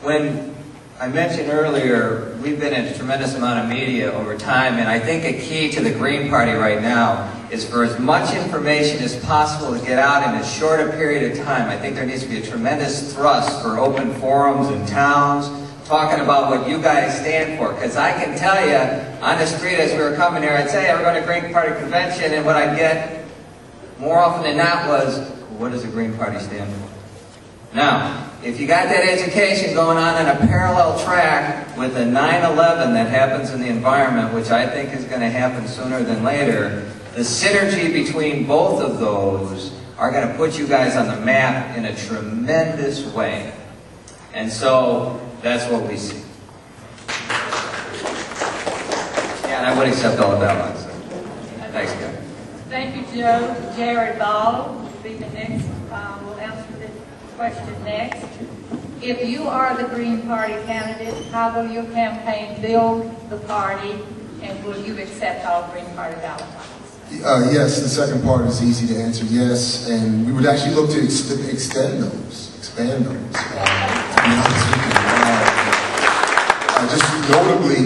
When I mentioned earlier, we've been in a tremendous amount of media over time, and I think a key to the Green Party right now is for as much information as possible to get out in as short a period of time. I think there needs to be a tremendous thrust for open forums in towns, talking about what you guys stand for. Because I can tell you, on the street as we were coming here, I'd say, we're going to Green Party convention, and what I'd get more often than not was, what does the Green Party stand for? Now, if you got that education going on a parallel track with the 9/11 that happens in the environment, which I think is going to happen sooner than later, the synergy between both of those are going to put you guys on the map in a tremendous way. And so, that's what we see. Yeah, and I would accept all of that one. So. Thanks, guys. Thank you, Joe. Jared Ball will be the next, will answer this question next. If you are the Green Party candidate, how will your campaign build the party, and will you accept all Green Party ballot lines? Yes, the second part is easy to answer, yes, and we would actually look to expand those, expand those. To be honest with you. Just notably,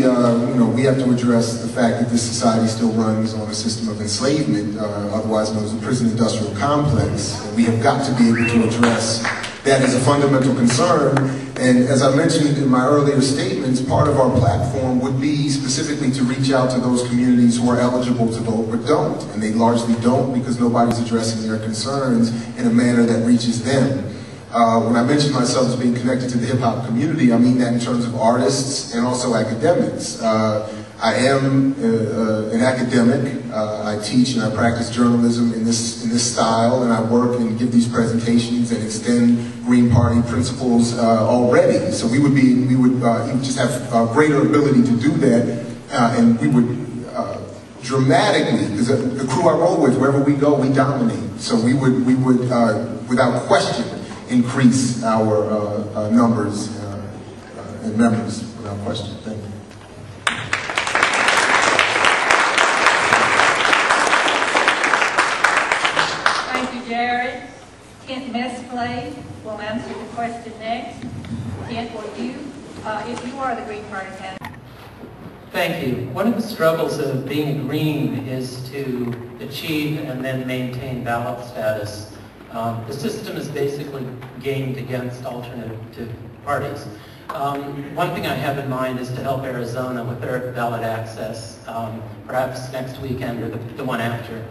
we have to address the fact that this society still runs on a system of enslavement, otherwise known as the prison industrial complex. And we have got to be able to address that as a fundamental concern. And as I mentioned in my earlier statements, part of our platform would be specifically to reach out to those communities who are eligible to vote but don't. And they largely don't because nobody's addressing their concerns in a manner that reaches them. When I mention myself as being connected to the hip-hop community, I mean that in terms of artists and also academics. I am an academic. I teach and I practice journalism in this style, and I work and give these presentations and extend Green Party principles already. So we would just have greater ability to do that, and we would dramatically, because the crew I roll with, wherever we go, we dominate. So we would without question increase our numbers and members without question. Thank you. Thank you, Jared. Kent Mesplay will answer the question next. Kent, will you, if you are the Green Party candidate? Thank you. One of the struggles of being a Green is to achieve and then maintain ballot status. The system is basically gamed against alternative parties. One thing I have in mind is to help Arizona with their ballot access, perhaps next weekend or the one after.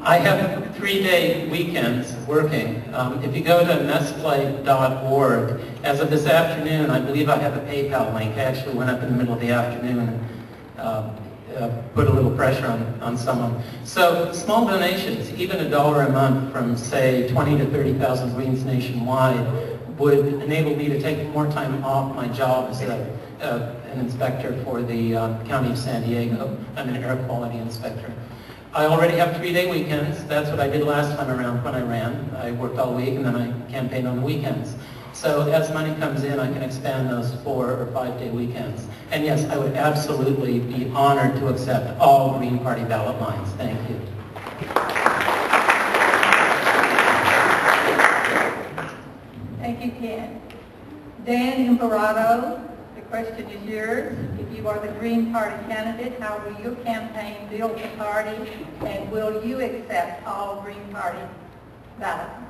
I have 3-day weekends working. If you go to mesplay.org, as of this afternoon, I believe I have a PayPal link. I actually went up in the middle of the afternoon and put a little pressure on someone. So small donations, even $1 a month from, say, 20 to 30,000 Greens nationwide would enable me to take more time off my job as an inspector for the County of San Diego. I'm an air quality inspector. I already have 3-day weekends. That's what I did last time around when I ran. I worked all week and then I campaigned on the weekends. So as money comes in, I can expand those 4 or 5-day weekends. And yes, I would absolutely be honored to accept all Green Party ballot lines. Thank you. Thank you, Ken. Dan Imperato, the question is yours. If you are the Green Party candidate, how will your campaign build the party, and will you accept all Green Party ballot lines?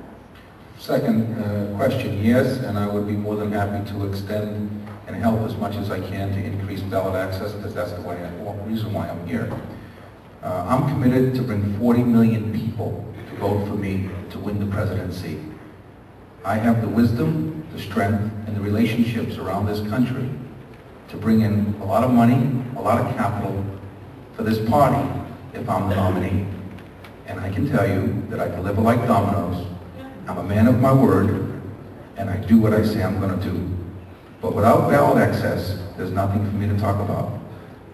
Second question, yes, and I would be more than happy to extend and help as much as I can to increase ballot access, because that's the reason why I'm here. I'm committed to bring 40 million people to vote for me to win the presidency. I have the wisdom, the strength, and the relationships around this country to bring in a lot of money, a lot of capital for this party if I'm the nominee. And I can tell you that I deliver like dominoes. I'm a man of my word, and I do what I say I'm going to do. But without ballot access, there's nothing for me to talk about.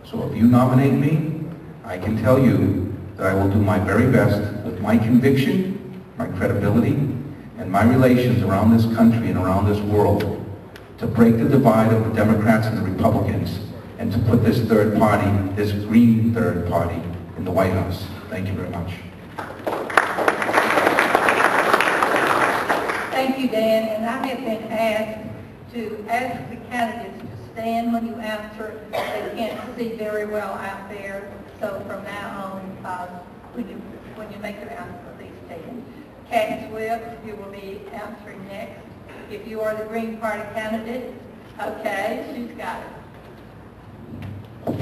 So if you nominate me, I can tell you that I will do my very best with my conviction, my credibility, and my relations around this country and around this world to break the divide of the Democrats and the Republicans and to put this third party, this green third party, in the White House. Thank you very much. Thank you, Dan. And I have been asked to ask the candidates to stand when you answer. They can't see very well out there. So from now on, when you make your answer, please stand. Cat Swift, you will be answering next. If you are the Green Party candidate, okay, she's got it.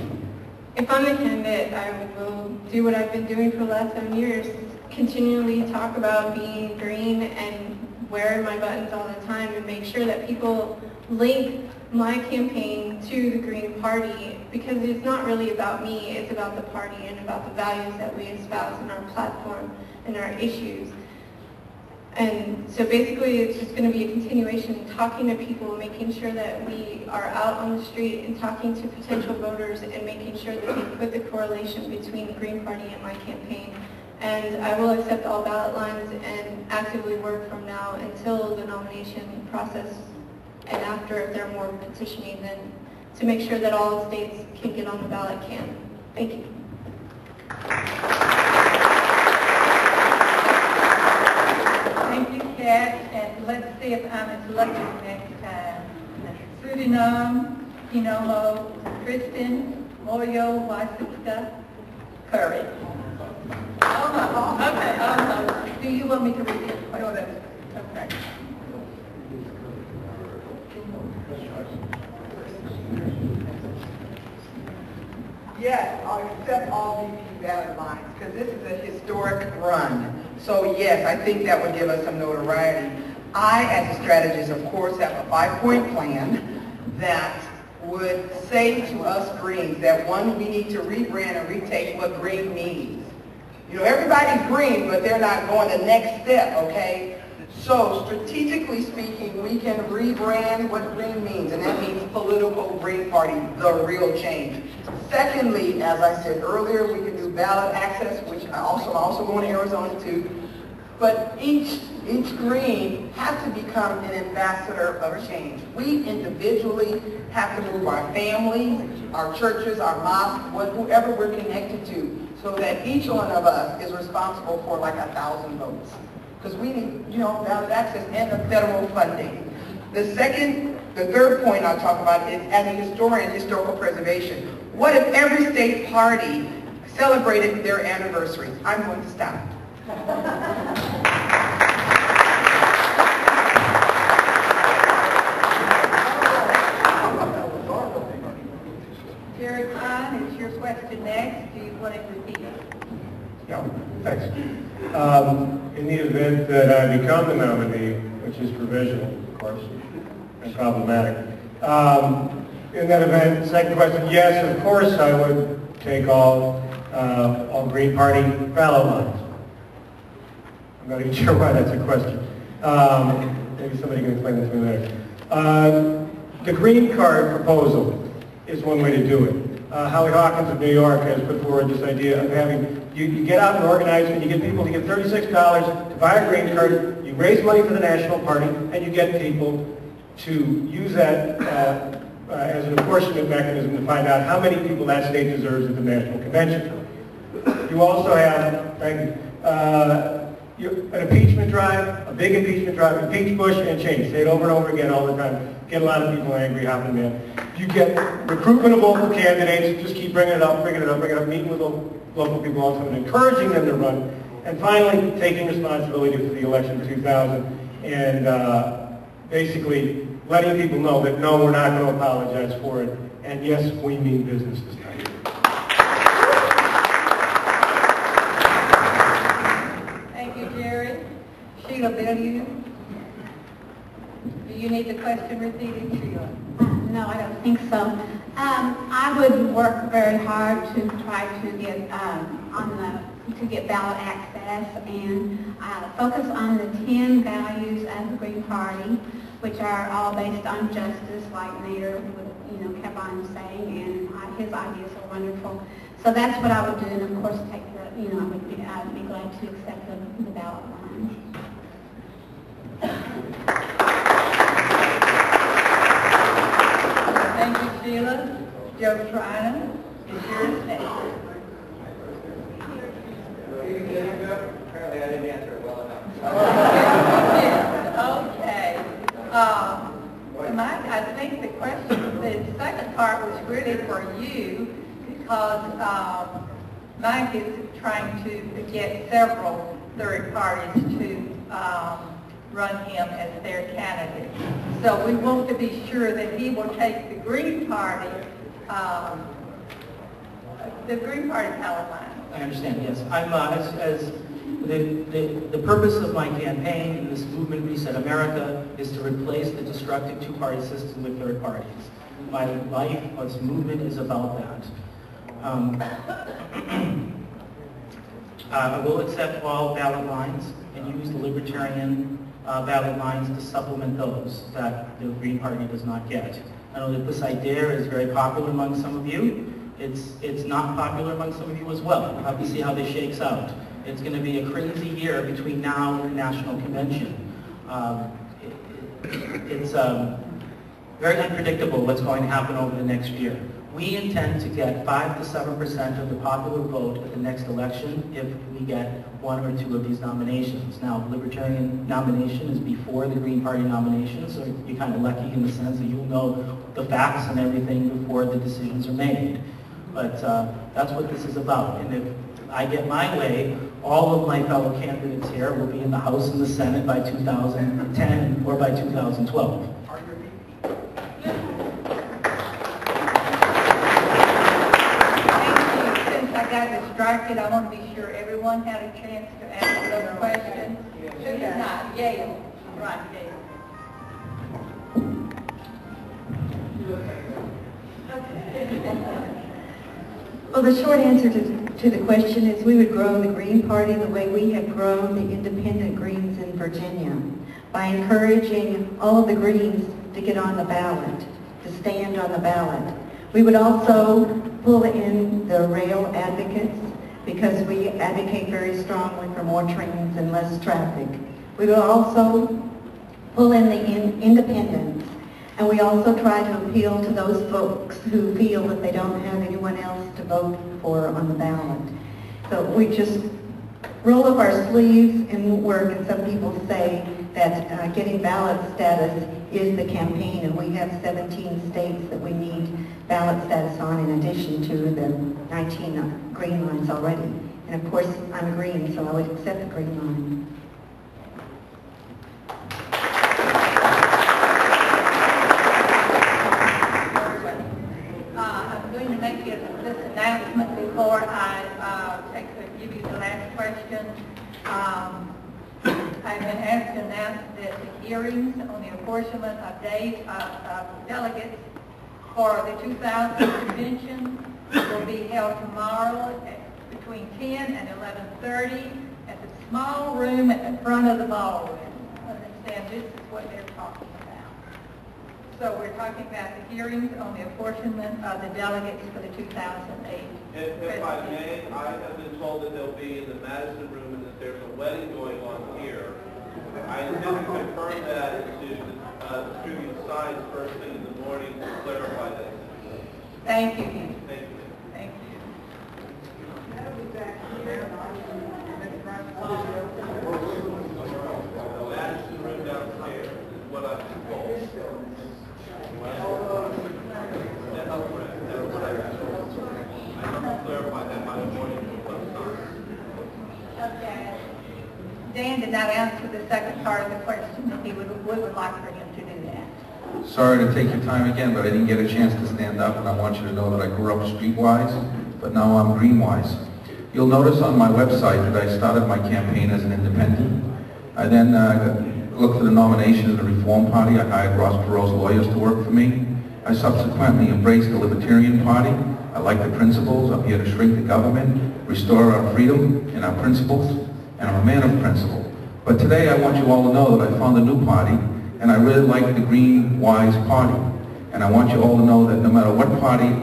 If I'm the candidate, I will do what I've been doing for the last 7 years, continually talk about being green and wear my buttons all the time and make sure that people link my campaign to the Green Party, because it's not really about me, it's about the party and about the values that we espouse in our platform and our issues. And so basically it's just going to be a continuation, talking to people, making sure that we are out on the street and talking to potential voters and making sure that we put the correlation between the Green Party and my campaign. And I will accept all ballot lines and actively work from now until the nomination process and after, if they're more petitioning, then to make sure that all states can get on the ballot can. Thank you. Thank you, Kat, and let's see if I'm as lucky next time. Suriname, Kinolo, Kristen, Moyo, Wasuka, Curry. Okay, do you want me to repeat the question? Okay. Yes, I'll accept all VP ballot lines, because this is a historic run. So yes, I think that would give us some notoriety. I, as a strategist, of course, have a 5-point plan that would say to us Greens that, one, we need to rebrand and retake what green means. You know, everybody's green, but they're not going the next step, okay? So, strategically speaking, we can rebrand what green means, and that means political Green Party, the real change. Secondly, as I said earlier, we can do ballot access, which I'm also going to Arizona too. But each Green has to become an ambassador of change. We individually have to move our families, our churches, our mosques, whoever we're connected to, so that each one of us is responsible for like 1,000 votes. Because we need, ballot access and the federal funding. The third point I'll talk about is, as a historian, historical preservation. What if every state party celebrated their anniversaries? I'm going to stop. Jerry Klein, it's your question next. Do you want to repeat it? Yeah, thanks. In the event that I become the nominee, which is provisional, of course, and problematic, in that event, second question, yes, of course I would take all Green Party ballot lines. I'm not even sure why that's a question. Maybe somebody can explain that to me later. The green card proposal is one way to do it. Howie Hawkins of New York has put forward this idea of having, you get out and organize and you get people to get $36 to buy a green card, you raise money for the National Party, and you get people to use that as an apportionment mechanism to find out how many people that state deserves at the National Convention. You also have, thank you, an impeachment drive, a big impeachment drive, impeach Bush and change. Say it over and over again all the time. Get a lot of people angry, hopping in. You get recruitment of local candidates, just keep bringing it up, meeting with local people all the time and encouraging them to run. And finally, taking responsibility for the election of 2000 and basically letting people know that no, we're not going to apologize for it, and yes, we mean business this time. Thank you, Jerry. Sheila, do you need the question repeated, Sheila? No, I don't think so. I would work very hard to try to get get ballot access and focus on the 10 values of the Green Party, which are all based on justice, like Nader kept on saying, and his ideas are wonderful. So that's what I would do, and of course take the I'd be glad to accept the ballot lines. Thank you, Sheila. Joe Schreiner, is yours next. Apparently I didn't answer it well enough. Okay. Mike, I think the second part was really for you, because Mike is trying to get several third parties to run him as their candidate. So we want to be sure that he will take the Green Party ballot line. I understand, yes. I'm, the purpose of my campaign in this movement, Reset America, is to replace the destructive two-party system with third parties. My life, this movement is about that. I will accept all ballot lines and use the Libertarian ballot lines to supplement those that the Green Party does not get. I know that this idea is very popular among some of you. It's not popular among some of you as well. We'll have to see how this shakes out. It's going to be a crazy year between now and the National Convention. It's very unpredictable what's going to happen over the next year. We intend to get 5 to 7% of the popular vote at the next election if we get one or two of these nominations. Now, the Libertarian nomination is before the Green Party nomination, so you're kind of lucky in the sense that you'll know the facts and everything before the decisions are made. But that's what this is about. And if I get my way, all of my fellow candidates here will be in the House and the Senate by 2010 or by 2012. Distracted. I want to be sure everyone had a chance to ask those questions. Should not. Yale. Right, Yale. Well, the short answer to the question is we would grow the Green Party the way we have grown the independent Greens in Virginia, by encouraging all of the Greens to get on the ballot, to stand on the ballot. We would also pull in the rail advocates, because we advocate very strongly for more trains and less traffic. We will also pull in the independents, and we also try to appeal to those folks who feel that they don't have anyone else to vote for on the ballot. So we just roll up our sleeves and work, and some people say that getting ballot status is the campaign, and we have 17 states that we need ballot status on in addition to the 19 green lines already. And of course, I'm a green, so I would accept the green line. I'm going to make this announcement before I give you the last question. I've been asked to announce that the hearings on the apportionment of days of delegates for the 2000 convention will be held tomorrow between 10 and 11:30 at the small room at the front of the ballroom. I understand this is what they're talking about. So we're talking about the hearings on the apportionment of the delegates for the 2008. If I may, I have been told that they'll be in the Madison room and that there's a wedding going on here. I intend to confirm that and to distribute signs first thing in the morning to clarify that. Thank you. Thank you. Thank you. The Madison room downstairs is what I've been told. That's correct. That's correct. I have to clarify that by the morning. Okay. Dan did not answer the second part of the question. we would like for him to do that. Sorry to take your time again, but I didn't get a chance to stand up, and I want you to know that I grew up streetwise, but now I'm greenwise. You'll notice on my website that I started my campaign as an independent. I then looked for the nomination of the Reform Party. I hired Ross Perot's lawyers to work for me. I subsequently embraced the Libertarian Party. I like the principles. I'm here to shrink the government, restore our freedom and our principles, and I'm a man of principle. But today I want you all to know that I found a new party, and I really like the Green Wise Party. And I want you all to know that no matter what party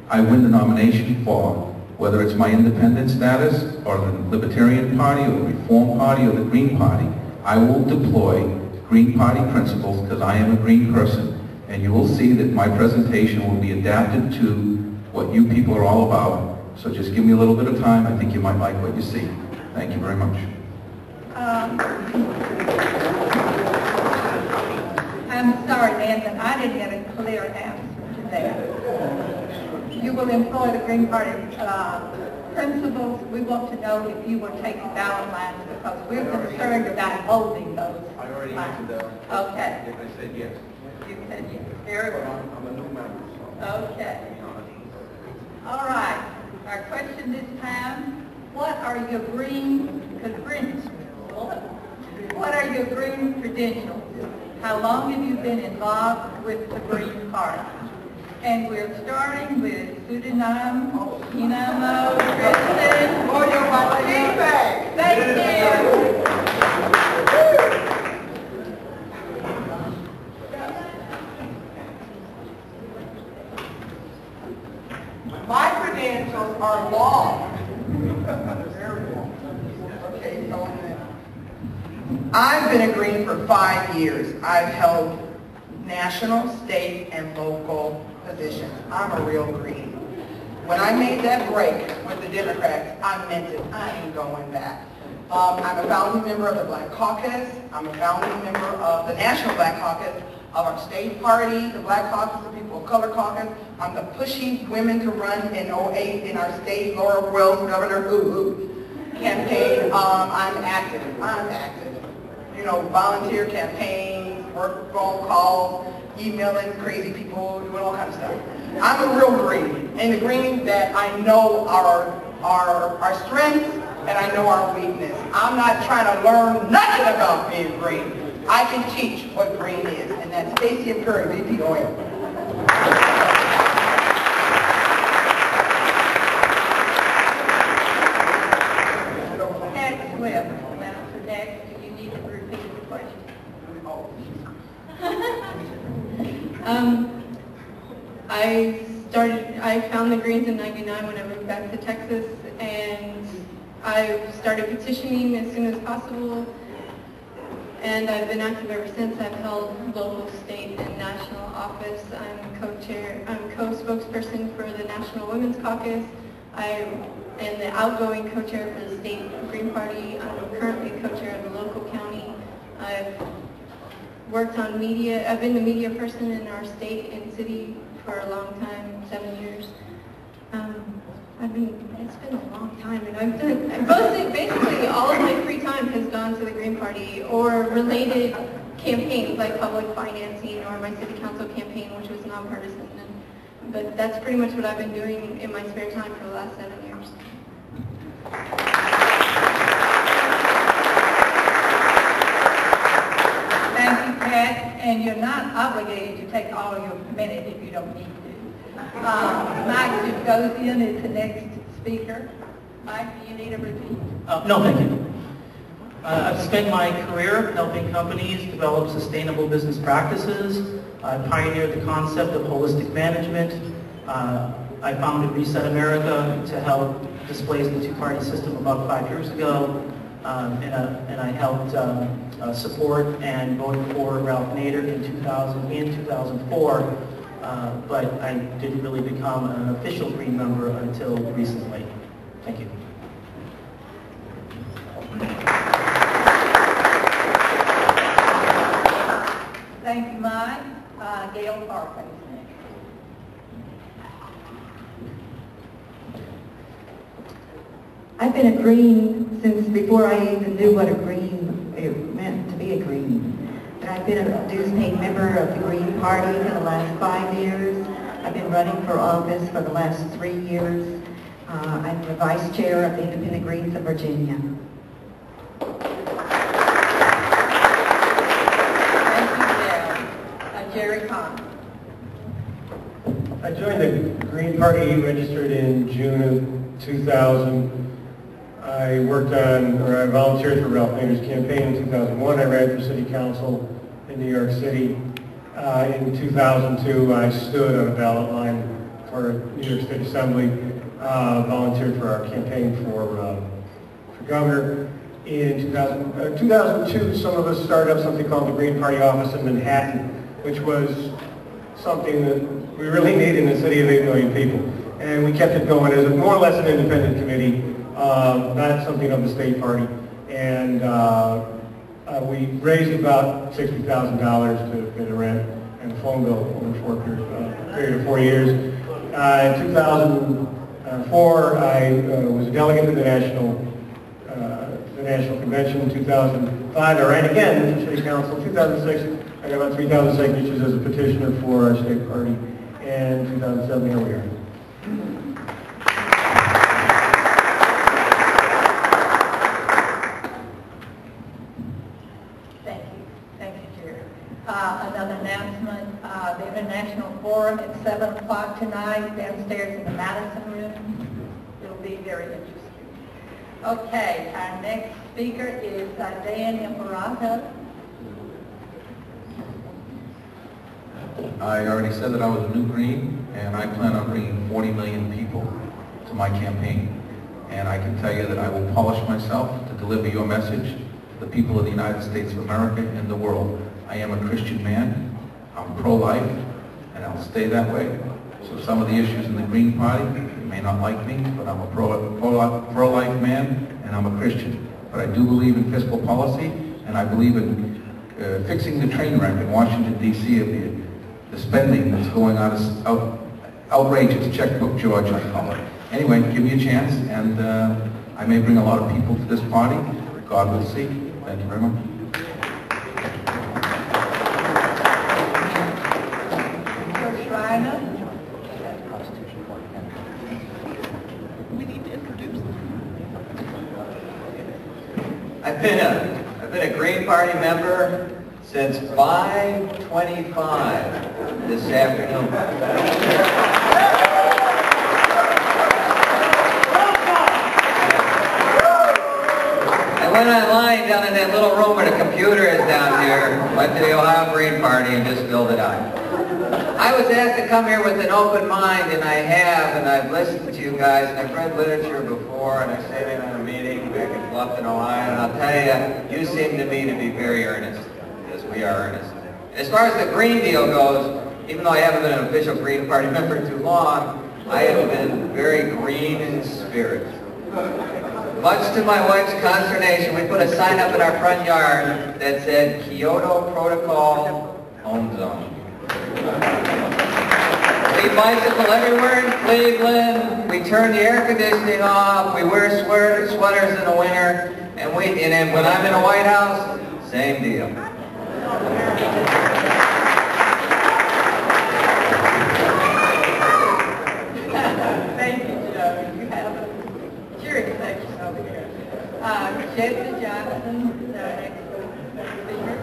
I win the nomination for, whether it's my independent status, or the Libertarian Party, or the Reform Party, or the Green Party, I will deploy Green Party principles because I am a green person. And you will see that my presentation will be adapted to what you people are all about. So just give me a little bit of time. I think you might like what you see. Thank you very much. I'm sorry, Nathan, I didn't get a clear answer to that. You will employ the Green Party principles. We want to know if you will take the ballot lines because we're concerned about holding those. I already answered that. Okay. I said yes. You said yes. Very well. I'm a new member. Okay. All right. Our question this time, what are your green credentials? What are your green credentials? How long have you been involved with the Green Party? And we're starting with Pseudonym, Dynamo, Kristen, For your feedback. Thank you. My credentials are long. Very long. Okay, so I've been a Green for 5 years. I've held national, state, and local positions. I'm a real Green. When I made that break with the Democrats, I meant it. I ain't going back. I'm a founding member of the Black Caucus. I'm a founding member of the National Black Caucus, of our state party, the Black Caucus, the People of Color Caucus. I'm the pushing women to run in 08 in our state, Laura Wells, Governor campaign. I'm active. You know, volunteer campaigns, work phone calls, emailing crazy people, doing all kinds of stuff. I'm a real Green, and the Green that I know our strengths and I know our weakness. I'm not trying to learn nothing about being Green. I can teach what Green is, and that's Stacey and Curry, VP Oil. Next slip. Now, next, you need to repeat the question. I found the Greens in '99 when I moved back to Texas, and I started petitioning as soon as possible, and I've been active ever since. I've held local, state, and national office. I'm co-spokesperson for the National Women's Caucus. I am the outgoing co-chair for the state Green Party. I'm currently co-chair of the local county. I've worked on media. I've been the media person in our state and city for a long time, 7 years. It's been a long time, and I've done, basically all of my free time has gone to the Green Party or related campaigns like public financing or my city council campaign, which was nonpartisan. But that's pretty much what I've been doing in my spare time for the last 7 years. Thank you, Pat. And you're not obligated to take all your minute if you don't need to. Mike Jagosian is the next speaker. Mike, do you need a repeat? No, thank you. I've spent my career helping companies develop sustainable business practices. I pioneered the concept of holistic management. I founded Reset America to help displace the two-party system about 5 years ago. And I helped support and vote for Ralph Nader in 2004, but I didn't really become an official Green member until recently. Thank you. Thank you, Mike. Gail Parker. I've been a Green since before I even knew what a Green it meant to be a Green. But I I've been a dues-paid member of the Green Party for the last 5 years. I've been running for office for the last 3 years. I'm the vice chair of the Independent Greens of Virginia. Jerry Kahn. I joined the Green Party, registered in June of 2000. I volunteered for Ralph Nader's campaign in 2001. I ran for city council in New York City. In 2002, I stood on a ballot line for New York State Assembly, volunteered for our campaign for governor. In 2002, some of us started up something called the Green Party office in Manhattan, which was something that we really need in a city of 8 million people. And we kept it going as more or less an independent committee, not something of the state party. And we raised about $60,000 to pay the rent and phone bill over a period of 4 years. In 2004, I was a delegate to the National Convention. In 2005, I ran again for city council. In 2006, I got about 3,000 signatures as a petitioner for our state party, and 2007, here we are. Thank you, Jerry. Another announcement, the International Forum at 7 o'clock tonight, downstairs in the Madison Room. It'll be very interesting. Okay, our next speaker is Dan Imperato. I already said that I was a new Green, and I plan on bringing 40 million people to my campaign. And I can tell you that I will polish myself to deliver your message to the people of the United States of America and the world. I am a Christian man, I'm pro-life, and I'll stay that way. So some of the issues in the Green Party, you may not like me, but I'm a pro-life man, and I'm a Christian. But I do believe in fiscal policy, and I believe in fixing the train wreck in Washington, D.C. of the spending that's going on is outrageous. Checkbook George, I call it. Anyway, give me a chance, and I may bring a lot of people to this party. God will see. Thank you very much. I've been a Green Party member since 5:25 this afternoon. I went online down in that little room where the computer is down here, went to the Ohio Green Party and just filled it out. I was asked to come here with an open mind, and I have, and I've listened to you guys, and I've read literature before, and I sat in on a meeting back in Bluffton, Ohio, and I'll tell you, you seem to me to be very earnest, as we are earnest. As far as the Green deal goes, even though I haven't been an official Green Party member too long, I have been very green in spirit. Much to my wife's consternation, we put a sign up in our front yard that said, Kyoto Protocol Home Zone. We bicycle everywhere in Cleveland, we turn the air conditioning off, we wear sweaters in the winter, and then when I'm in the White House, same deal. Thank you, Joe. You have a curious section over here. Jesse Johnson is our next speaker.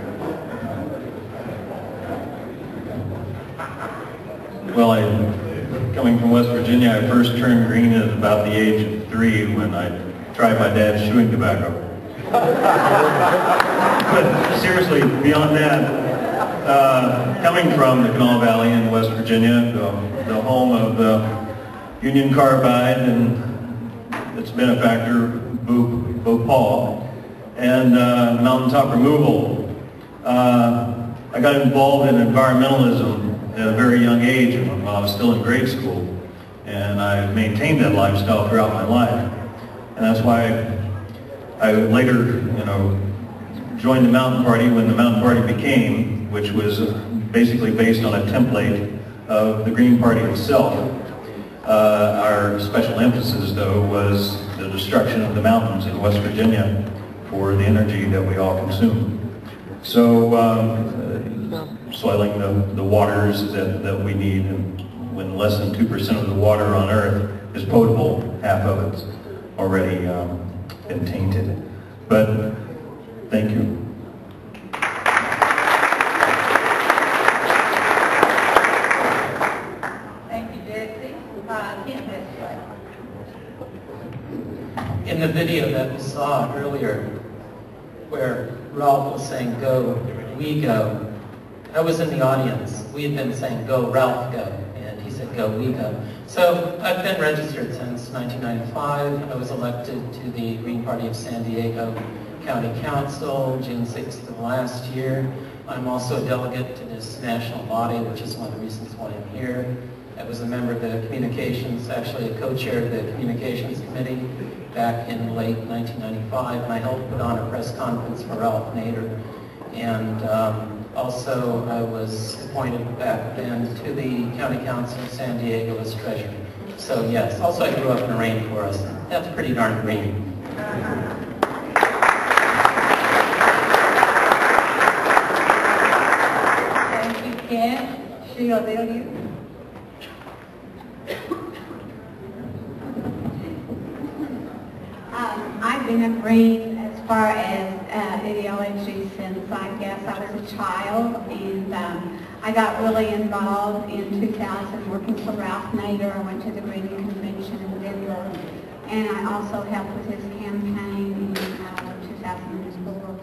Well, coming from West Virginia, I first turned green at about the age of 3 when I tried my dad's chewing tobacco. But seriously, beyond that, coming from the Kanawha Valley in West Virginia, the home of the Union Carbide, and it's been a factor, Bhopal, and mountaintop removal, I got involved in environmentalism at a very young age when I was still in grade school, and I maintained that lifestyle throughout my life. And that's why I later, joined the Mountain Party when the Mountain Party became, which was basically based on a template of the Green Party itself. Our special emphasis, though, was the destruction of the mountains in West Virginia for the energy that we all consume. So soiling the waters that we need, and when less than 2% of the water on Earth is potable, half of it's already been tainted. But thank you. Thank you, Jesse. Kim, this way. In the video that we saw earlier, where Ralph was saying, "Go, we go," I was in the audience. We had been saying, "Go, Ralph, go," and he said, "Go, we go." So I've been registered since 1995. I was elected to the Green Party of San Diego County Council June 6th of last year. I'm also a delegate to this national body, which is one of the reasons why I'm here. I was a member of the communications, actually a co-chair of the communications committee back in late 1995, and I helped put on a press conference for Ralph Nader. And also I was appointed back then to the County Council of San Diego as treasurer. So yes, also I grew up in a rainforest. That's pretty darn green. Thank you, Ken. Sheila, will you? I've been a Green as far as ideology since I guess I was a child, and I got really involved in 2000 working for Ralph Nader. I went to the Green Convention in Denver, and I also helped with his campaign in 2004,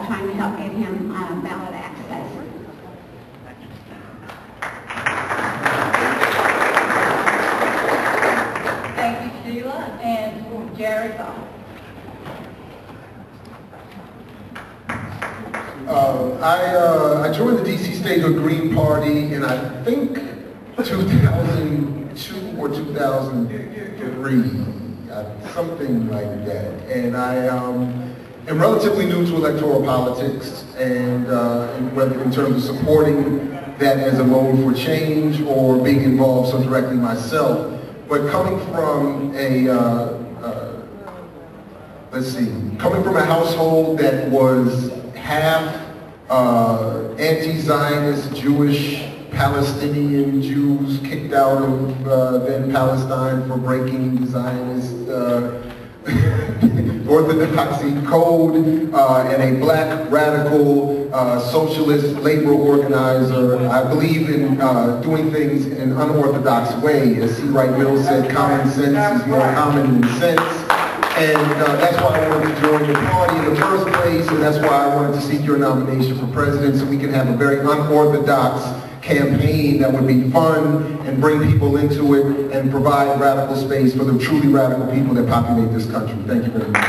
trying to help get him ballot access. Thank you, Sheila. And Jared Ball. I joined the DC Statehood Green Party in, I think, 2002 or 2003, something like that. And I am relatively new to electoral politics, and whether in terms of supporting that as a mode for change or being involved so directly myself. But coming from coming from a household that was half anti-Zionist, Jewish, Palestinian Jews kicked out of then Palestine for breaking the Zionist orthodoxy code, and a black radical socialist labor organizer. I believe in doing things in an unorthodox way. As C. Wright Mills said, common sense is more common than sense. And that's why I wanted to join the party in the first place, and that's why I wanted to seek your nomination for president, so we can have a very unorthodox campaign that would be fun and bring people into it and provide radical space for the truly radical people that populate this country. Thank you very much.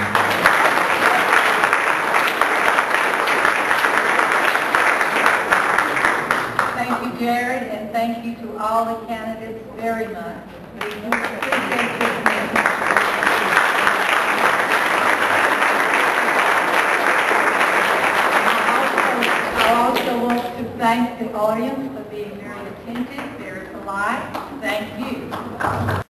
Thank you, Jared, and thank you to all the candidates very much. We appreciate your commitment. I also want to thank the audience for being very attentive, very polite. Thank you.